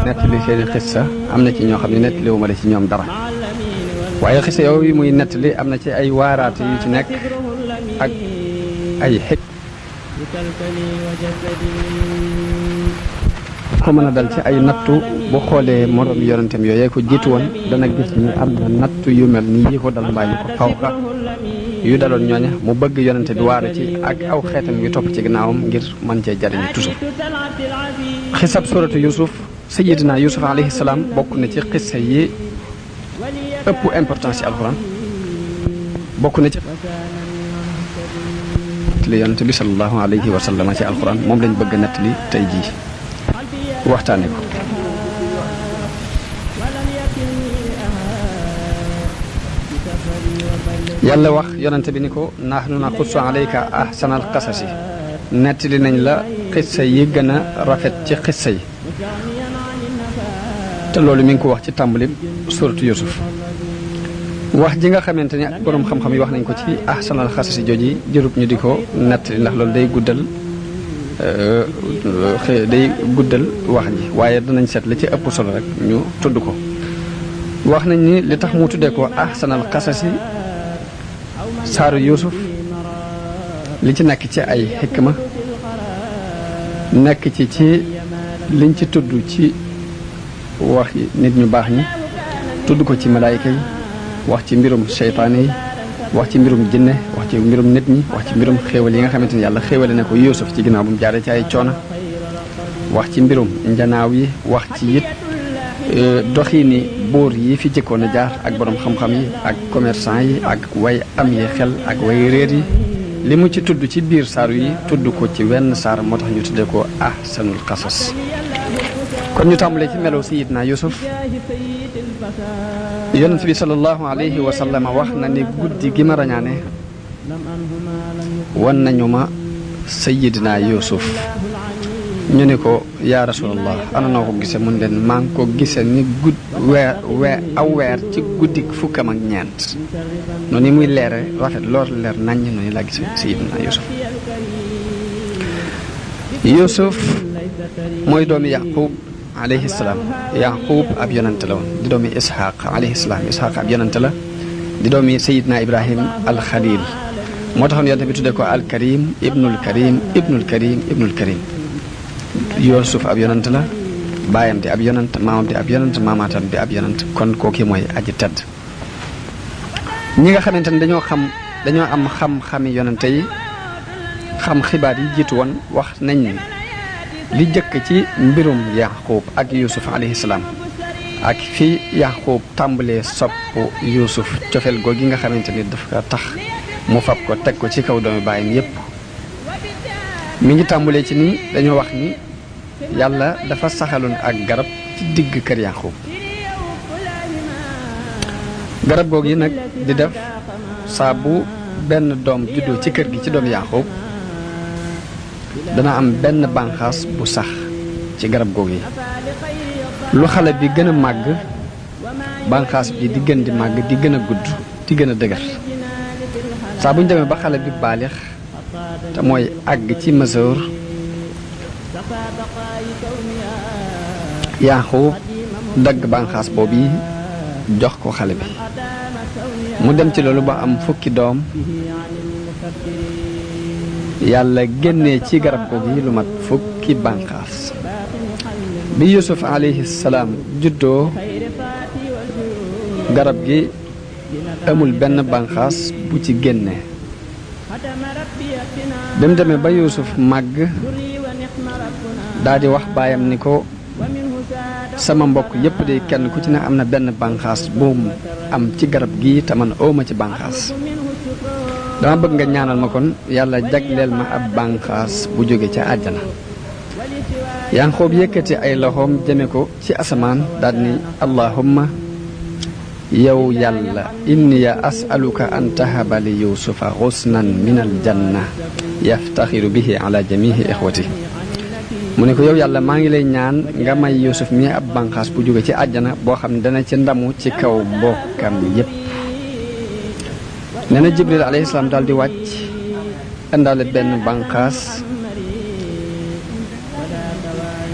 nettali seeni xissa am na ci ñoo xam ne nettaliwuma la ci ñoom dara waaye xissa yooyu muy nettali am na ci ay waaraate yu ci nekk ak ay xik ko mën a dal ci ay nattu bu xoolee moroom yonentam yooyee ko jiitu woon dana gis ni am na nattu yu mel ni yi ko dal mbaa yu ko fawqa yu daloon ñooña mu bëgg yonente bi waaru ci ak aw xeetam yu topp ci ginnaawam ngir mën cee jariñu toujours xisab suratu yusuf sayidina yusuf alayhi salaam bokk na ci xissa yi ëpp importance ci alxuraan bokk na ci li yonente bi sallallahu alayhi wa sallam ci alxuraan moom lañ bëgg a nettali tey jii waxtaane ko yàlla wax yonente bi ni ko nahnu naqussu alayka ahsanal qasasi nettali nañ la xissa yi gën a rafet ci xissa yi te loolu mi ngi ko wax ci tàmbali suratu yusuf wax ji nga xamante ni boroom xam-xam yi wax nañ ko ci ahsanal qasasi jooji jërub ñu di ko nettali ndax loolu day guddal wax ji waaye danañ seet la ci ëpp solo rek ñu tudd ko wax nañ ni li tax mu tuddee ko ahsanal qasasi saaru yusuf li ci nekk ci ay xikma nekk ci liñ ci tudd ci wax nit ñu baax ñi tudd ko ci malaayika yi wax ci mbirum seytaane yi wax ci mbirum jinne wax ci mbirum nit ñi wax ci mbirum xéewal yi nga xamante ni yàlla xéewale na ko yusuf ci ginnaaw bu mu jaaree ci ay coono wax ci mbirum njanaaw yi wax ci it doxiini buur yi fi jëkkoon a jaar ak borom xam-xam yi ak commerçant yi ak way am yi xel ak way réer yi li mu ci tudd ci biir saaru yi tudd ko ci wenn saar moo tax ñu tuddee ko ahsanul qasas kon ñu tàmbalee ci melo sayidna yusuf yonent bi sallallahu alayhi wa sallam wax na ni guddi gi ma rañaane wan nañu ma sayidna yusuf ñu ni ko yaa rasulallah ana noo ko gise mun leen maa ngi ko gise ni aw weer ci guddi fukkam ak ñeent noonu muy leere rafet lool leer naññ noonu laa gise sayidna yusuf mooy doomi yaqub alayhi salaam yaqub ab yonante la woon di doomi ishaq alayhi salaam ishaq ab yonante la di doomi sayidna ibrahim alxalil moo taxoon yonte bi tuddee ko alkarim ibnul karim ibnul karim ibnul karim yusuf ab yonant la baayam di ab yonant maamam di ab yonant maamaatam di ab yonant kon kooki mooy aji tedd ñi nga xamante ne dañoo am xam-xami yonante yi xam xibaar yi jiitu woon wax nañ ni li jëkk ci mbirum yaqub ak yusuf alayhi salaam ak fi yaqub tàmbalee sopp yusuf cofeel googu gi nga xamante ni dafa tax mu fab ko teg ko ci kaw doomi baayam yépp mi ngi tàmbalee ci ni dañoo wax ni yàlla dafa saxaloon ak garab ci digg kër yaqub garab googu yi nag di def saa bu benn doom juddoo ci kër gi ci doomi yaqub dana am benn bànqaas bu sax ci garab googu yi lu xale bi gën a màgg bànqaas bi di gën di màgg di gën a gudd di gën a dëgër saa bu ñu demee ba xale bi baalix te mooy àgg ci mesure yaqub dagg bànqaas boobu yi jox ko xale bi mu dem ci loolu ba am fukki doom yàlla génnee ci garab googu yi lu mat fukki bànqaas bi yusuf alayhi salaam juddoo garab gi amul benn bànqaas bu ci génne bi mu demee ba yusuf màgg daldi wax baayam ni ko sama mbokk yépp de kenn ku ci ne am na benn bànqaas bu am ci garab gi te man awma ci bànqaas dama bëgg nga ñaanal ma kon yàlla jagleel ma ab bànqaas bu jóge ca àjjana Yanqoob yëkkati ay loxoom jëme ko ci asamaan daal ni allahumma yow yàlla inniya as'aluka an tahaba li yusufa xusnan min al janna yaftaxiru bihi ala jamihi ixwati mu ne ko yow yàlla maa ngi lay ñaan nga may yusuf mi ab bànqaas bu jóge ci àjjana boo xam ne dana ci ndamu ci kaw mbokkam yépp nee na jibril alayhi salaam daal di wàcc indaale benn bànqaas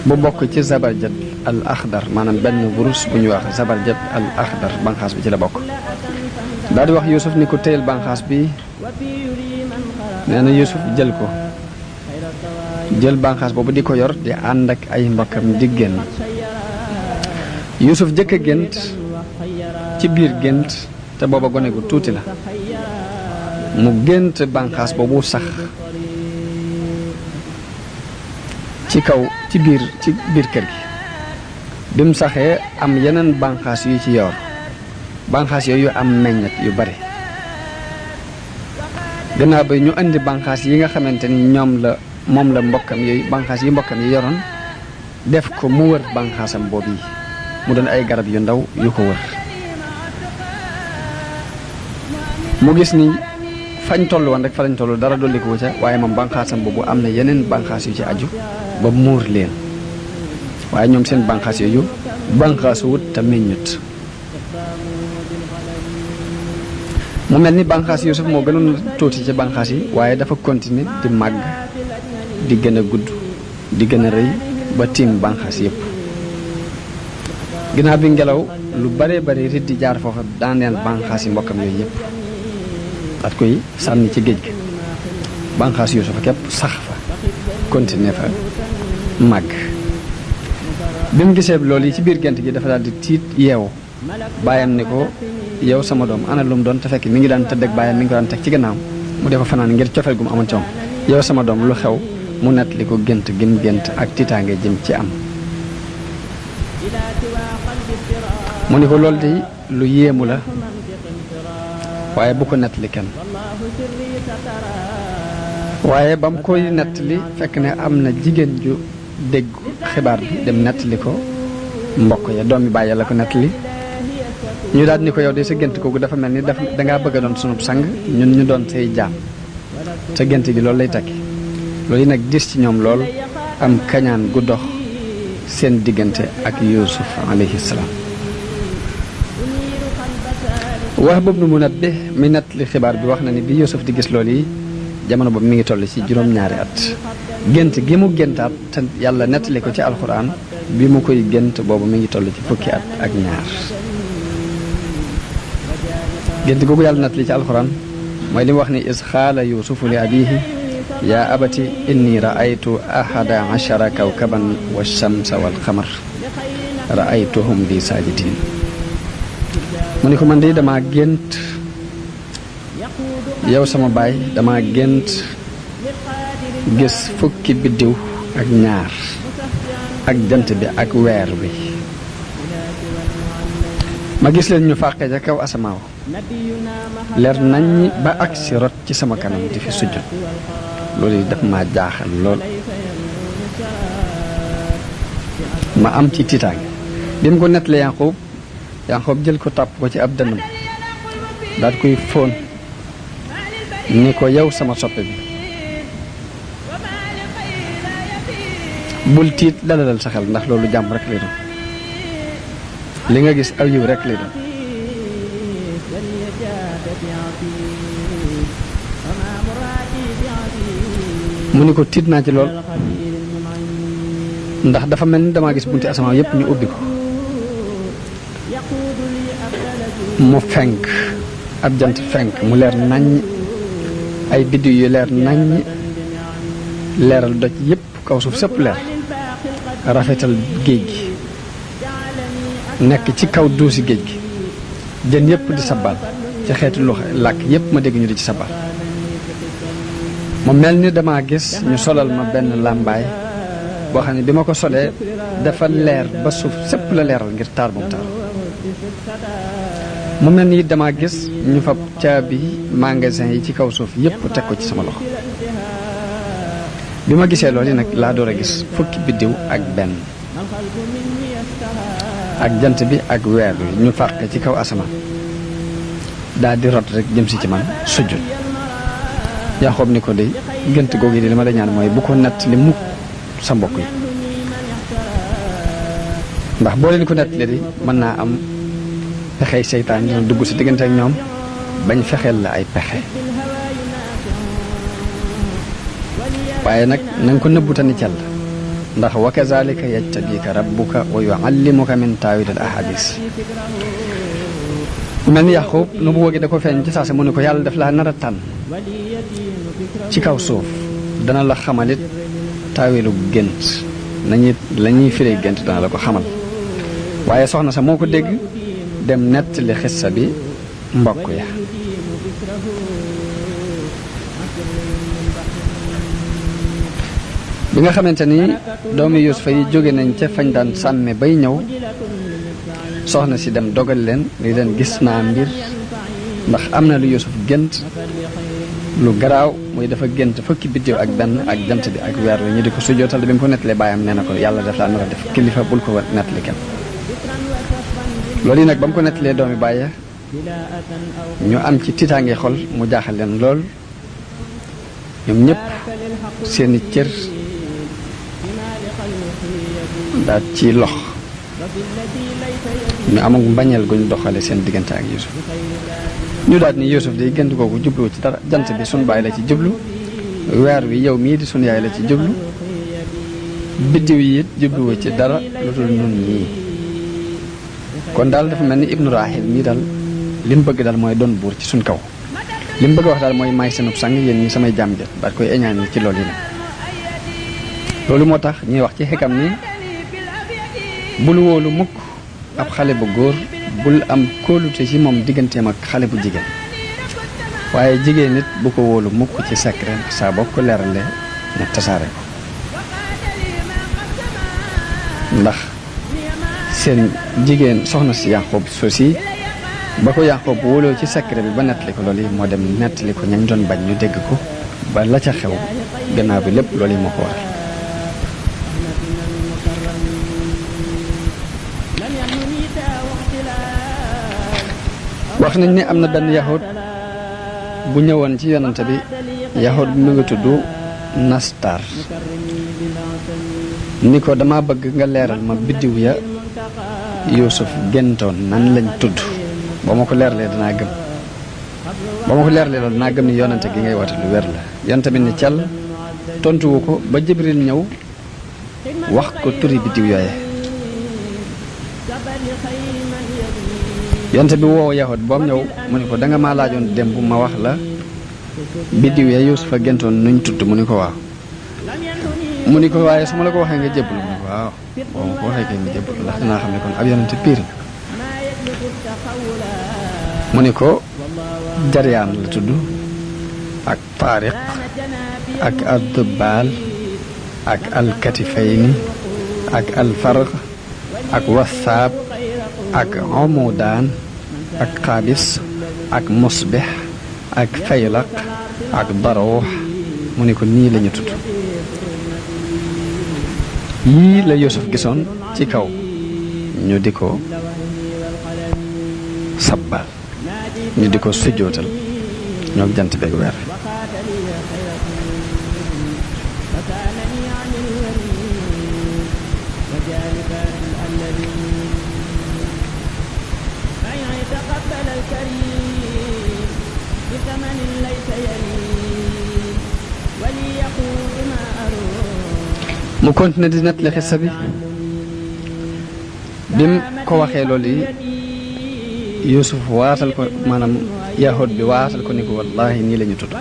bu bokk ci zabarjad al axdar maanaam benn wurus bu ñuy wax zabarjad al axdar banqaas bi ci la bokk. daal di wax Yuusuf ni ko téyel banqaas bi. nee na Yuusuf jël ko jël banqaas boobu di ko yor di ànd ak ay mbokkam di génn. Yuusuf jëkk a gént ci biir gént te booba gone gu tuuti la mu gént banqaas boobu sax ci kaw ci biir kër gi. bi mu saxee am yeneen banqaas yu ci yor banqaas yooyu am meññet yu bari. gannaaw ba ñu indi banqaas yi nga xamante ni moom la mbokkam yooyu banqaas yi mbokkam yi yoroon def ko mu wër banqaasam boobu yi mu doon ay garab yu ndaw yu ko wër. mu gis ni fañ toll woon rek fa lañ toll dara dolli ko ca waaye moom banqaasam boobu am na yeneen banqaas yu ci aju ba muur leen waaye ñoom seen banqaas yooyu banqaasu wut te meññut. mu mel ni banqaas Yuusuf moo gënoon tuuti ci banqaas yi waaye dafa continuer di màgg di gën a gudd di gën a rëy ba tiim banqaas yépp. ginnaaw bi ngelaw lu bare bare rit di jaar foofa daaneel banqaas yi mbokkam yooyu yépp daat koy sànni ci géej gi. banqaas Yuusuf képp sax fa continuer fa màgg. bi mu gisee loolu yi ci biir gént gi dafa daal di tiit yeewu bàyyam ni ko yow sama doom ana lu mu doon te fekk mi ngi daan tëdd ak bàyyam mi ngi ko daan teg ci gannaaw mu defa fanaan ngir cofeel gu mu amoon ci moom. yow sama doom lu xew mu nettali ko gént gim gént ak tiitaange jëm ci am. mu ni ko loolu de lu yéemu la waaye bu ko nettali kenn. waaye ba mu koy nettali fekk ne am na jigéen ju dégg xibaar bi dem nettali ko mbokk ya doomi bàyyi la ko nettali. ñu daal ni ko yow de sa gént googu dafa mel ni dangaa bëgg a doon sunub sang ñun ñu doon say jaam sa gént gi loolu lay takki. loolu yi nag dis ci ñoom lool am kañaan gu dox seen diggante ak Yuusuf alayhi salaam. Wahb ibn Munabbih mi nettali xibaar bi wax na ni bi Yuusuf di gis loolu yi jamono boobu mi ngi toll ci juróom-ñaari at. gént gi mu géntaat te yàlla nettali ko ci alxuraan bi mu koy gént boobu mi ngi toll ci fukki at ak ñaar. gént googu yàlla nettali ci alxuraan mooy li mu wax ni is xaala yuusufu li abiihi yaa abati inni raaytu ahada ashara kawkaban wa shamsa wal qamar raaytuhum li saajidin. mu ni ko man de dama gént yow sama baay dama gént gis fukki biddiw ak ñaar ak jant bi ak weer bi ma gis leen ñu fàqee ca kaw asamaaw leer nañ ba agsi rot ci sama kanam di fi sujjut. loolu yi daf ma jaaxal lool ma am ci tiitaange. bi mu ko nettalee Yanqoob jël ko tàpp ko ci ab dënnam daal koy fóon ni ko yow sama soppe bi bul tiit dalalal sa xel ndax loolu jàmm rek lay doon li nga gis aw yiw rek lay doon. mu ni ko tiit naa ci lool ndax dafa mel ni damaa gis bunti asamaan yépp ñu ubbi ko mu fenk ab jant fenk mu leer naññ ay biddiw yu leer naññ leeral doj yépp kaw suuf sëpp leer rafetal géej gi nekk ci kaw duusi géej gi jën yépp di sabal ci xeeti lu làkk yépp ma dégg ñu di ci sabal. mu mel ni dama gis ñu solal ma benn làmbaay boo xam ne bi ma ko solee dafa leer ba suuf sépp la leeral ngir taar bu mu taar. mu mel ni dama gis ñu fab caabi magasin yi ci kaw suuf yépp teg ko ci sama loxo. bi ma gisee loolu nag laa door a gis fukki biddiw ak benn ak jant bi ak weer bi ñu fàq ci kaw asamaan daal di rot rek jëm si ci man sujjut. Yanqoob ni ko de gént googu yi li ma la ñaan mooy bu ko nett li mukk sa mbokk yi ndax boo leen ko nett li di mën naa am pexey seytaan dina dugg si diggante ak ñoom bañ fexeel la ay pexe waaye nag na nga ko nëbbu tani cell ndax wa kazalika yajtabika rabbuka wa yuallimuka min taawil al ahadis mel ni Yaqub nu bu wógi da ko feeñ ci saase mu ne ko yàlla daf laa nar a tànn ci kaw suuf dana la xamalit taawilu gént nañu la ñuy firee gént dana la ko xamal waaye soxna sa moo ko dégg dem nettali xissa bi mbokk ya bi nga xamante ni doomi Yuusufa yi jóge nañ ca fañ daan sàmme bay ñëw soxna si dem dogal leen li leen gis naa mbir ndax am na lu Yuusuf gént lu garaaw muy dafa gént fukki biddiw ak benn ak jant bi ak weer wi ñu di ko sujjootal bi mu ko nettalee baayam nee na ko yàlla def laa nar a def kilifa bul ko nettali kenn loolu yi nag ba mu ko nettalee doomi bàyye ñu am ci tiitaange xol mu jaaxal leen lool ñoom ñëpp seeni cër daal ci lox ñu amag mbañeel guñ doxale seen diggante ak Yuusuf ñu daal ni Yuusuf day gént googu jubluwu ci dara jant bi sun baay la ci jublu weer wi yow mii di sun yaay la ci jublu biddiw yi it jubluwu ci dara lu dul nun ñii kon daal dafa mel ni ibnu Rahil mii daal li mu bëgg daal mooy doon buur ci suñ kaw li mu bëgg wax daal mooy maay seenub sang yéen ñi samay jaam jët daal koy eñaan yi ci loolu yi nag loolu moo tax ñuy wax ci xikam ni bul wóolu mukk ab xale bu góor bul am kóolute ci moom digganteem ak xale bu jigéen waaye jigéen nit bu ko wóolu mukk ci secret saa boo ko leerale mu tasaare ko ndax seen jigéen soxna si Yaqub sosi ba ko Yaqub wóoloo ci secret bi ba nettali ko loolu yi moo dem nettali ko ñañ doon bañ ñu dégg ko ba la ca xew gannaaw bi lépp loolu yi moo ko waral wax nañ ne am na benn yahud bu ñëwoon ci yonante bi yahud bi mu ngi tudd Nastar ni ko dama bëgg nga leeral ma biddiw ya Yuusuf géntoon nan lañ tudd ba ma ko leeralee danaa gëm ba ma ko leeralee loolu danaa gëm ni yonante gi ngay woote lu wér la yonante bi ni cell tontuwu ko ba Jibril ñëw wax ko turi biddiw yooye yonte bi woow yahud boom ñëw mu ni ko da nga maa laajoon démb ma wax la biddiw ya Yuusufa géntoon nuñ tudd mu ni ko waaw mu ni ko waaye su ma la ko waxee nga jébbalu mu ni ko waaw boo ma ko waxee kay nga jébbalu ndax dinaa xam ne kon ab yonente piir nga mu ni ko Jaryaan la tudd ak Taariq ak Addubaal ak Alkatifayni ak Alfarq ak Wasaab ak Omudaan ak Xaabis ak Musbix ak Faylaq ak Daruux mu ne ko nii lañu tudd yii la Yuusuf gisoon ci kaw ñu di ko sabbal ñu di ko sujjootal ñoo jant beeg weer mu continué di nettali xissa bi bim ko waxee loolu yi Yuusuf waatal ko maanaam yahud bi waatal ko ni ko wallahi nii la ñu tudd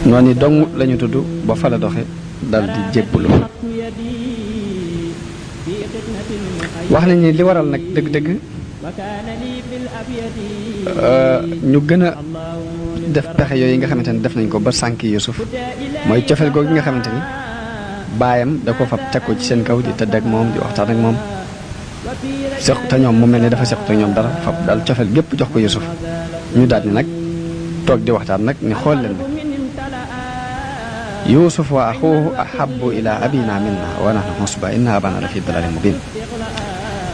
noonu dong la ñu tudd ba fa la doxe dal di jébbalu wax nañ ni li waral nag dëgg-dëgg ñu gën a def pexe yooyu nga xamante ni def nañ ko ba sànki Yuusuf mooy cofeel googu nga xamante ni baayam da ko fab teg ko ci seen kaw di tëdd ak moom di waxtaan ak moom seq te ñoom mu mel ni dafa sequt ak ñoom dara fab daal cofeel gépp jox ko Yuusuf ñu daal ni nag toog di waxtaan nag ni xool leen nag Yuusuf wa axuuhu ahabbu ila abina minna wa nahnu usba inna abana la fi dalalin mubin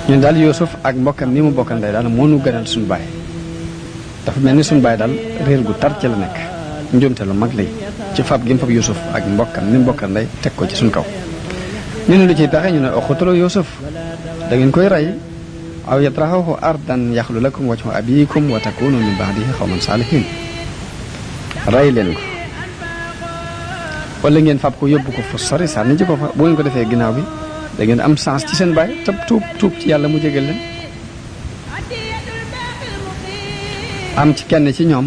ñun daal Yuusuf ak mbokkam ni mu bokkal ndey daal moo nu gënal suñu baay dafa mel ni suñu baay daal réer gu tar ci la nekk njuumte lu mag lay ci fab gi mu fab Yuusuf ak mbokkam ni mu bokkal ndey teg ko ci suñu kaw ñu ne lu ciy pexe ñu ne uqtulu Yuusuf da ngeen koy rey aw yatrahuhu ardan yaxlu lakum wajhu abikum wa takunu min ba'dihi qawman salihin rey leen ko wala ngeen fab ko yóbbu ko fu sori sànni ji ko fa bu ngeen ko defee ginnaaw bi da ngeen am chance ci seen baay te tuub ci yàlla mu jégal leen. am ci kenn ci ñoom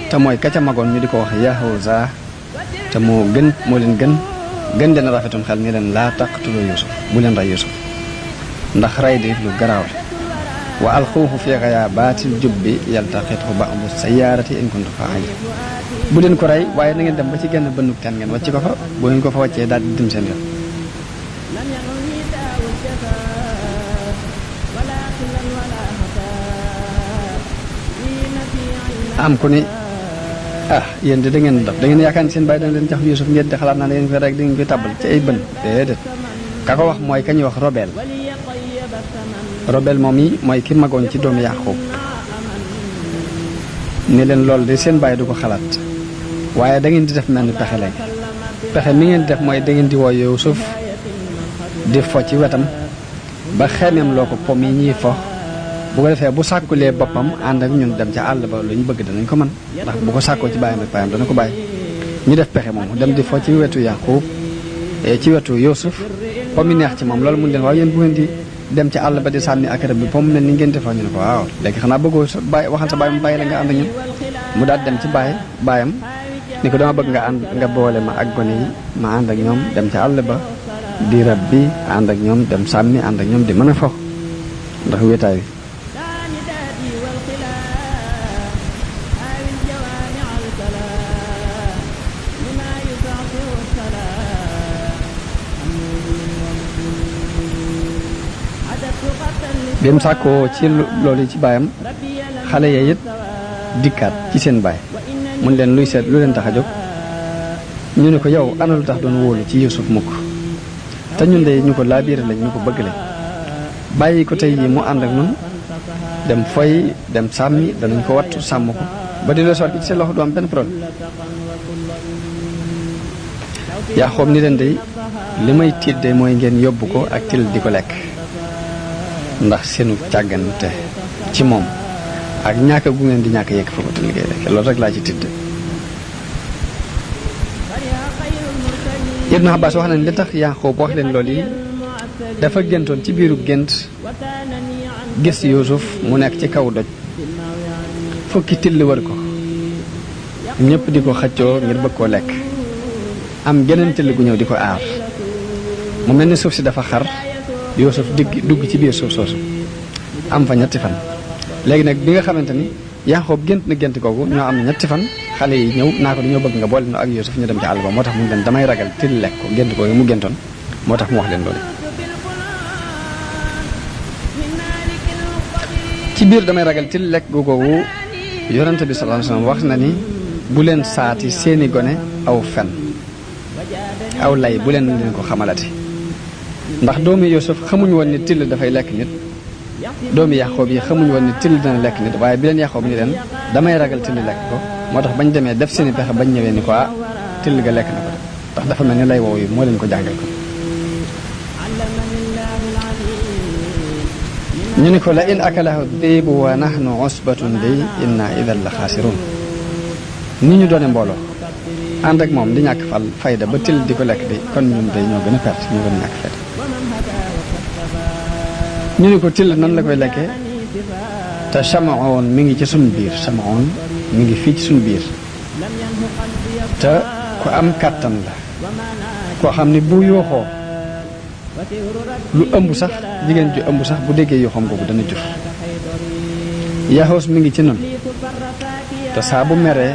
te mooy ka ca magoon ñu di ko wax Yahuza te moo leen gën leen rafetum xel ni leen laa taqtulu Yuusuf bu leen rey Yuusuf ndax rey di lu garaaw la wa alquuhu fi ghayaabatil jubbi yaltaqithu ba'du sayyaarati in kuntum faa'iliin bu leen ko rey waaye na ngeen dem ba ci genn bënnug teen ngeen wàcc ko fa bu ngeen ko fa wàccee daal di dem seen yoon. am ku ni yéen de da ngeen dof da ngeen yaakaar ni seen bàyyi dana leen jox Yuusuf ngeen di xalaat naa da ngeen koy rek da ngeen koy tàbbal ci ay bën déedéet ka ko wax mooy ka ñuy wax Robel moom yi mooy ki magoon ci doomu Yaaqub ne leen loolu de seen bàyyi du ko xalaat waaye da ngeen di def mel ni pexe léegi pexe mi ngeen di def mooy da ngeen di woo Yuusuf di fo ci wetam ba xemeem loo ko pom yi ñuy fo bu ko defee bu sàkkulee boppam ànd ak ñun dem ca àll ba lu ñu bëgg danañ ko mën ndax bu ko sàkkoo ci bàyyam ak bàyyam dana ko bàyyi ñu def pexe moom dem di fo ci wetu Yaaqub ci wetu Yuusuf pom yi neex ci moom loolu mun leen waaw yéen bu ngeen di dem ci àll ba di sànni ak rëbb bi pom mel ni ngeen defoo ñu ne ko waaw léegi xanaa bëggoo sa bàyyi waxal sa bàyyi mu bàyyi la nga ànd ak ñun mu daal dem ci bàyyam ni ko dama bëgg nga boole ma ak gone yi ma ànd ak ñoom dem ci àll ba di rab bi ànd ak ñoom dem sànni ànd ak ñoom di mën a fo ndax wéetaay wi bi mu sàkkoo ci loolu ci baayam xale ya it dikkaat ci seen baay mun leen luy seet lu leen tax a jóg ñu ne ko yow ana lu tax doon wóolu ci Yuusuf mukk te ñun de ñu ko laabiire lañ ñu ko bëgg lañ bàyyi ko tey yi mu ànd ak ñun dem foy dem sàmmi danañ ko wattu sàmm ko ba di la soot ci seen loxo du am benn problème yaa xoom ni leen de li may tiit de mooy ngeen yóbbu ko ak til di ko lekk ndax seenu càggante ci moom ak ñàkk gu ngeen di ñàkk yegg foofu te liggéey rek loolu rek laa ci tidd. Ibnu Abbas wax nañ li tax Yaaqub wax leen loolu yi dafa géntoon ci biiru gént gis Yuusuf mu nekk ci kaw doj fukki till wër ko ñëpp di ko xëccoo ngir bëgg koo lekk am geneen till gu ñëw di ko aar mu mel ni suuf si dafa xar Yuusuf dugg ci biir suuf soosu am fa ñetti fan léegi nag bi nga xamante ni Yaaqub gént na gént googu ñoo am ñetti fan xale yi ñëw naa ko dañoo bëgg nga boole no ak Yuusuf ñu dem ci àll ba moo tax mu leen damay ragal til lekk ko gént googu mu géntoon moo tax mu wax leen loolu ci biir damay ragal til lekk googu yonente bi sallallahu alayhi wasallam wax na ni bu leen saati seeni gone aw fen aw lay bu leen ko xamalati ndax doomi Yuusuf xamuñ woon ni till dafay lekk nit doomi Yaaqoob yi xamuñ woon ni till dina lekk nit waaye bi leen Yaaqoob ni leen damay ragal till lekk ko moo tax bañ demee def seeni pexe bañ ñëwee ni ko till ga lekk na ko ndax dafa mel ni lay woow yi moo leen ko jàngal ko ñu ni ko la in akalahu diibu wa nahnu usbatun bi inna idan la xaasirun ni ñu doone mbooloo ànd ak moom di ñàkk fayda ba till di ko lekk di kon ñun day ñoo gën a perte ñoo gën a ñàkk fayda ñu ni ko till nan la koy lekkee te Samaoon mi ngi ci suñ biir Samaoon mi ngi fii ci suñ biir te ku am kàttan la koo xam ni bu yooxoo lu ëmb sax jigéen ju ëmb sax bu déggee yooxoom boobu dana jur Yaxoos mi ngi ci nun te saa bu meree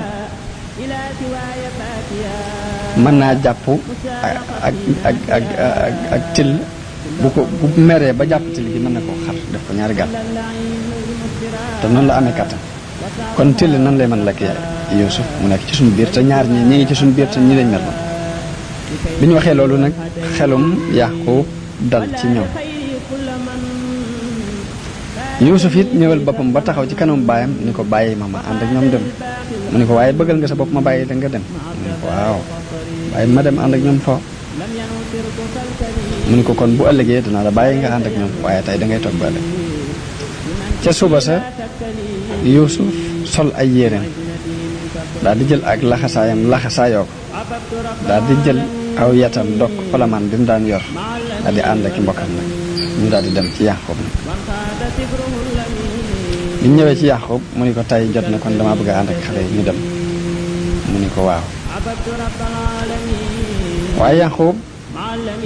mën naa jàpp ak till bu meree ba jàpp till gi mën na koo xar def ko ñaari gàll te noonu la amee kàttan kon till nan lay mën lekk Yuusuf mu nekk ci suñu biir te ñaar ñi ngi ci suñu biir te ñi lañ mer noonu bi ñu waxee loolu nag xelum Yaaqub dal ci ñoom Yuusuf it ñëwal boppam ba taxaw ci kanam baayam ni ko bàyyi ma ànd ak ñoom dem mu ni ko waaye bëggal nga sa bopp ma bàyyi da nga dem mu ni ko waaw waaye ma dem ànd ak ñoom fo mu ni ko kon bu ëllëgee danaa la bàyyi nga ànd ak ñoom waaye tey da ngay toog ba ëllëg ca suba sa Yuusuf sol ay yéreem daal di jël ak laxasaayam laxasaayoo ko daal di jël aw yatam dokk palamaan bi mu daan yor daal di ànd ak mbokkam nag ñu daal di dem ci Yaqub nag bi ñu ñëwee ci Yaqub mu ni ko tay jot na kon damaa bëgg a ànd ak xale yi ñu dem mu ni ko waaw waaye Yaqub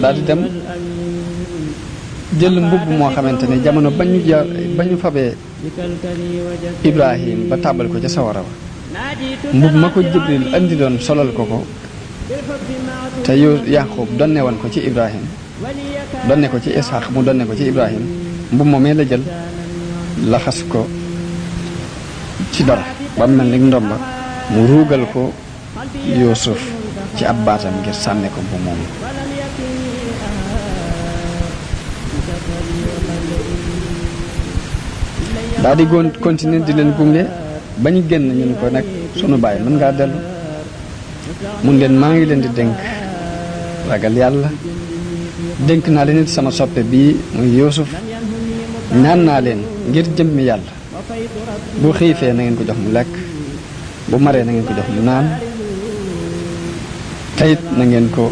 daal di dem jël mbubb moo xamante ni jamono ba ñu fabee Ibrahim ba tàbbal ko ca sawara wa mbubb ma ko Jibril andi doon solal ko ko te Yaqub donne woon ko ci Ibrahim donne ko ci Ishaq mu donne ko ci Ibrahim mbubb moomee la jël laxas ko ci dara ba mu mel ni ndomba mu ruugal ko Yuusuf ci ab baatam ngir sànne ko mbubb moomu daa di continuer di leen gunge ba ñu génn ñu ni ko nag sunu baay mën ngaa dellu mun leen maa ngi leen di dénk ragal yàlla dénk naa leen it sama soppe bii muy Yuusuf ñaan naa leen ngir jëmmi yàlla bu xiifee na ngeen ko jox mu lekk bu maree na ngeen ko jox mu naan tayit na ngeen ko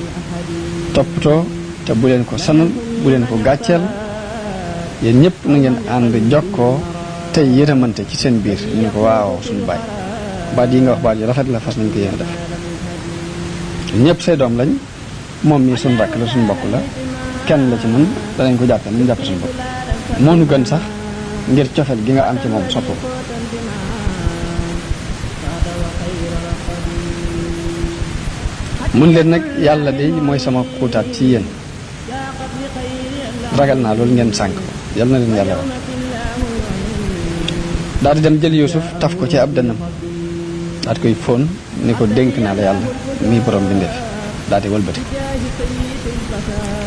toppatoo te bu leen ko sanal bu leen ko gàcceel yéen ñëpp na ngeen ànd jokkoo tey yërëmante ci seen biir ñu ne ko waaw suñu baay baat yi nga wax baat yu rafet la fas nañ ko yéen a def ñëpp say doom lañ moom mii suñu rakk la suñu mbokk la kenn la ci mën danañ ko jàppe ñu jàppe suñu bopp moo nu gën sax ngir cofet gi nga am ci moom sopp ko mun leen nag yàlla de mooy sama xuutaat ci yéen ragal naa loolu ngeen sànk yal na leen yàlla wax daal di dem jël Yuusuf taf ko ci ab dënnam daal di koy fóon ni ko dénk naa la yàlla mii borom bi ndeef daal di wëlbati ko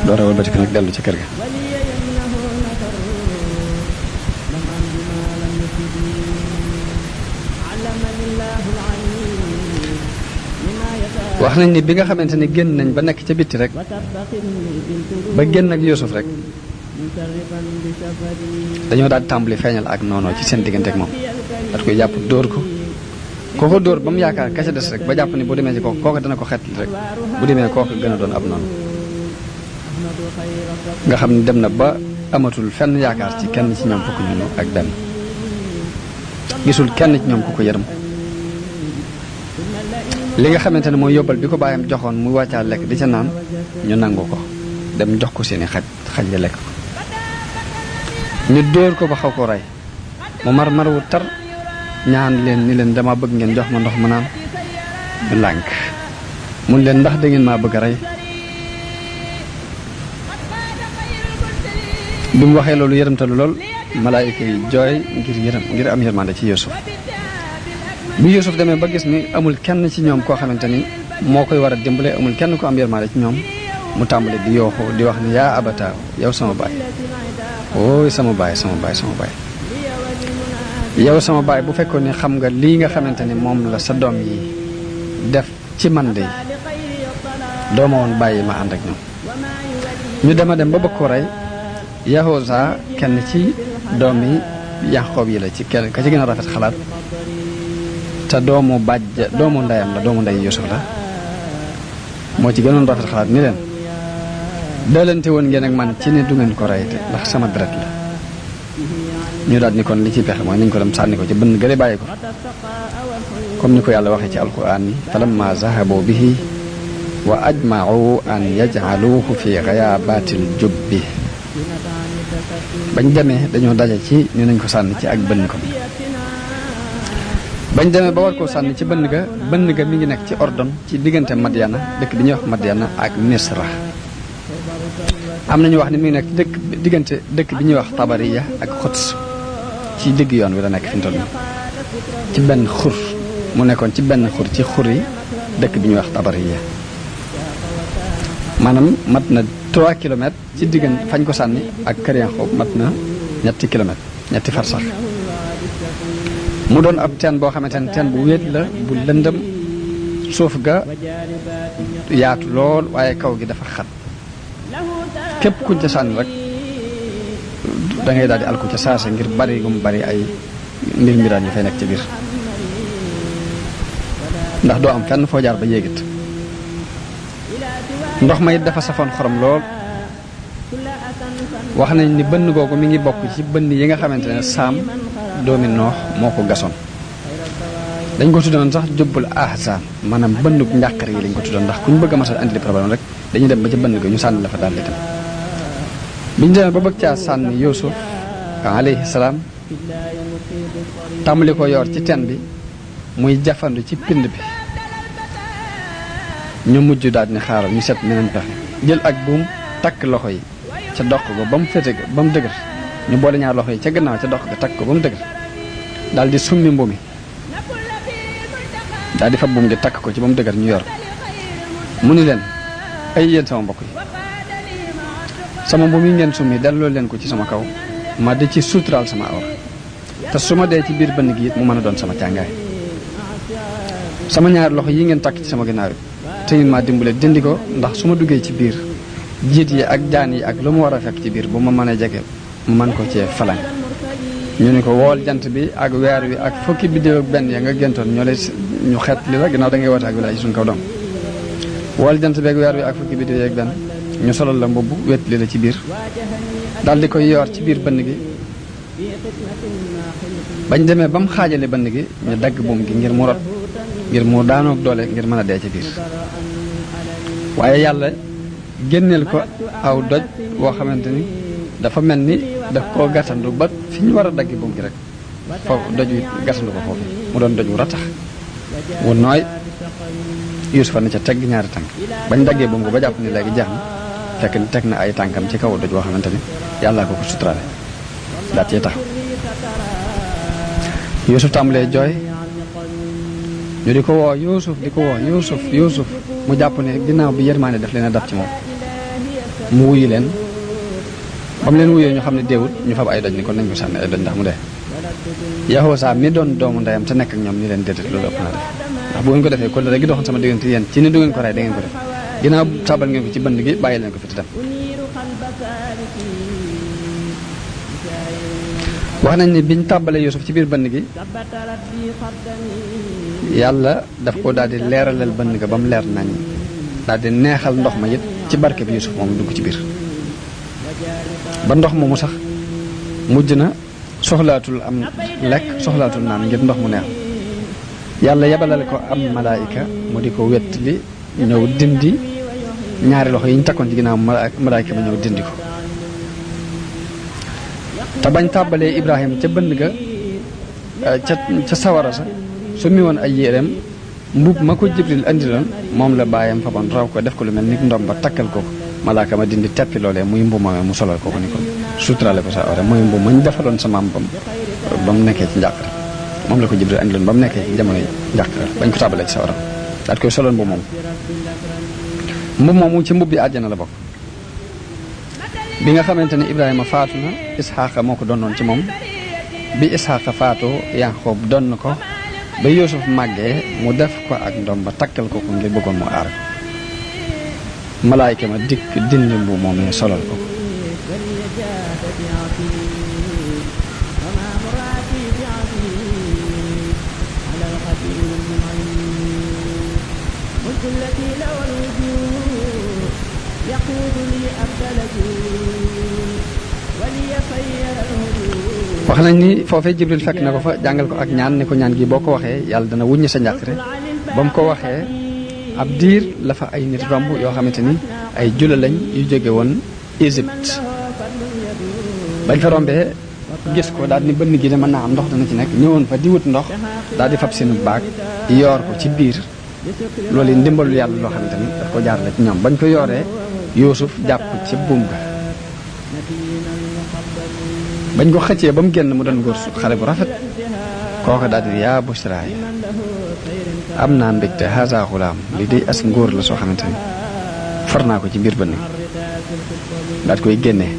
door a wëlbati ko nag dellu ci kër ga wax nañ ni bi nga xamante ni génn nañ ba nekk ca bitti rek ba génn ak Yuusuf rek dañoo daal di tàmbali feeñal ak noonoo ci seen diggante ak moom daat koy jàpp dóor ko kooko dóor ba mu yaakaar ka ca des rek ba jàpp ni bu demee ci kooku dana ko xeetli rek bu demee kooku gën a doon ab noonu nga xam ne dem na ba amatul fenn yaakaar ci kenn ci ñoom fukk ñu ak benn gisul kenn ci ñoom ku ko yërëm li nga xamante ne mooy yóbbal bi ko bàyyam joxoon muy wàccaa lekk di ca naan ñu nangu ko dem jox ko seeni xaj ya lekk ko ñu dóor ko ba xaw ko rey mu mar wu tar ñaan leen ni leen dama bëgg ngeen jox ma ndox ma naan ñu lànk mun leen ndax da ngeen maa bëgg a rey bi mu waxee loolu yërëmtalu lool malaayika yi jooy ngir am yërmande ci Yuusuf bi Yuusuf demee ba gis ni amul kenn ci ñoom koo xamante ni moo koy war a dimbale amul kenn ko am yërmande ci ñoom mu tàmbali di yooxu di wax ni yaa abata yow sama baay ooy sama baay yow sama baay bu fekkoon ni xam nga lii nga xamante ni moom la sa doom yi def ci man de dooma woon bàyyi ma ànd ak ñoom ñu dema dem ba bëgg ko rey Yahuza kenn ci doom yi Yaqoob yi la ci kenn ka ci gën a rafet xalaat te doomu ndeyam la doomu ndey Yuusuf la moo ci gënoon rafet xalaat ni leen daalante woon ngeen ak man ci ne du ngeen ko rey te ndax sama deret la ñu daal ni kon li ci pexe mooy nañ ko dem sànni ko ci bënn gële bàyyi ko comme ni ko yàlla waxee ci alquran ni falamma zahabu bihi wa ajma'u an yaj'aluhu fi ghayabatil jubbi bañ demee dañoo daje ci ñu nañ ko sànni ci ak bënn ko bañ demee ba war koo sànni ci bënn ga mi ngi nekk ci Ordon ci diggante Madiana dëkk bi ñuy wax Madiana ak Misra am nañu wax ni mi ngi nekk diggante dëkk bi ñuy wax Tabariya ak Xuds ci digg yoon wi la nekk fi mu toll nii ci benn xur mu nekkoon ci benn xur ci xur yi dëkk bi ñuy wax Tabariya maanaam mat na 3 kilomètres ci diggante fañ ko sànni ak Kër Yaxoob mat na 3 kilomètres 3 farsax mu doon ab teen boo xamante ne teen bu wéet la bu lëndëm suuf ga yaatu lool waaye kaw gi dafa xat képp kuñ ca sànni rek da ngay daal di alku ca saasa ngir bari gum bari ay mbiraan yu fay nekk ci biir ndax doo am fenn foo jaar ba yéegit ndox ma it dafa safoon xorom lool. wax nañ ni bënn googu mi ngi bokk ci bënn yi nga xamante ne Saam doomi Noox moo ko gasoon. dañ ko tuddoon sax jubbul ahzan maanaam bënnub njàqare yi lañ ko tuddoon ndax ku ñu bëgg a masal andi problème rek dañuy dem ba ca bënn ga ñu sànni la fa daal di dem. biñu demee ba bëgg caa sànni Yuusuf alayhi salaam tàmbali ko yor ci teen bi muy jafandu ci pind bi ñu mujj daal ni xaaral ñu set meneen pexe jël ak buum takk loxo yi ca doq ko ba mu féete ba mu dëgër ñu boole ñaar loxo yi ca gannaaw ca doq ga takk ko ba mu dëgër daal di summi mbuumi daal di fa buum gi takk ko ci ba mu dëgër ñu yor mu ni leen ay yéen sama mbokk yi sama mbuum yi ngeen summi delloo leen ko ci sama kaw ma di ci suturaal sama awra te su ma dee ci biir bënn gi it mu mën a doon sama càngaay sama ñaari loxo yi ngeen takk ci sama ginnaaw it te ngeen maa dimbale dindi ko ndax su ma duggee ci biir jiit yi ak jaan yi ak lu mu war a fekk ci biir bu ma mën a jege mu mën ko cee falang ñu ni ko wool jant bi ak weer wi ak fukki biddew ak benn ya nga géntoon ñoo lay ñu xeet li la ginnaaw da ngay woote ak wilaay ci suñ kaw doom wool jant bi ak weer wi ak fukki biddew ak benn ñu solal la mbubb wet li la ci biir daal di koy yor ci biir bënn gi bañ demee ba mu xaajale bënn gi ñu dagg buum gi ngir mu rot ngir mu daanoog doole ngir mën a dee ci biir waaye yàlla génneel ko aw doj boo xamante ni dafa mel ni daf koo gàttandu ba fi ñu war a dagg buum gi rek foofu doj wi gàttandu ko foofu mu doon doj wu ratax wu nooy Yuusufa na ca tegg ñaari tànk bañ daggee buum gi ba jàpp ni léegi jeex na fekk ni teg na ay tànkam ci kaw doj boo xamante ni yàllaa ko ko suturaale daat cee taxaw Yuusuf tàmbalee jooy ñu di ko woo Yuusuf di ko woo Yuusuf mu jàpp ne ginnaaw bi yërmaane daf leen a dab ci moom mu wuyu leen ba mu leen wuyoo ñu xam ne déewut ñu fab ay doj ni kon nañ ko sànni ay doj ndax mu dee Yahuusa mi doon doomu ndeyam te nekk ak ñoom ni leen déedéet loolu ëpp na def ndax bu ngeen ko defee kon rek gi doxoon sama diggante yéen ci ni du ngeen ko rey da ngeen ko def ginnaaw sabal ngeen ko ci bënd gi bàyyi leen ko fi te dem wax nañ ni biñ tàbbalee Yuusuf ci biir bënd gi yàlla daf ko daal di leeralal bënd ga ba mu leer nañ daal di neexal ndox ma it ci barke bi Yuusuf moom dugg ci biir ba ndox moomu sax mujj na soxlaatul am lekk soxlaatul naan ngir ndox mu neex yàlla yebalal ko am malaayika mu di ko wettali ñëw dindi ñaari loxo yi ñu takkoon ci ginnaaw malaayika ba ñëw dindi ko te bañ tàbbalee Ibrahima ca bënd ga ca sawara sa su mi woon ay yéreem mbub ma ko Jibril andiloon moom la bàyyam fa bon raw ko def ko lu mel ni ndom ba takkal ko malaaka ma dindi teppi loolee muy mbubb ma mu solal ko ni ko suturale ko sa awra muy mbubb ma ñu defaloon sa maam ba mu nekkee ci njàqare moom la ko Jibril andiloon ba mu nekkee ci jamono njàqare bañ ko tàbbalee ci sawara daat koy soloon mbubb moomu ci mbubbi àjjana la bokk bi nga xamante ne Ibrahima faatu na Isxaaqa moo ko donnoon ci moom bi Isxaaqa faatoo Yaaqoob donn ko ba Yuusuf màggee mu def ko ak ndom ba takkal ko ngir bëggoon mu aar ko malaayka ma dikk dindi mbu moomee solal ko wax nañ ni foofee Jibril fekk na ko fa jàngal ko ak ñaan ni ko ñaan gi boo ko waxee yàlla dana wuññi sa njàqare ba mu ko waxee ab diir la fa ay nit romb yoo xamante ni ay jula lañ yu jóge woon Égypte bañ fa rombee gis ko daal ni bënn gi de mën naa am ndox dana ci nekk ñëwoon fa di wut ndox daal di fab seen baag yoor ko ci biir loolu ndimbalu yàlla loo xamante ni daf ko jaarale ci ñoom bañ ko yooree Yuusuf jàpp ci buum ga bañ ko xëccee ba mu génn mu doon góor xale bu rafet kooka daal di yaa busraay am naa mbégte haza xulaam li day as ngóor la soo xamante ni far naa ko ci biir bënn daal koy génnee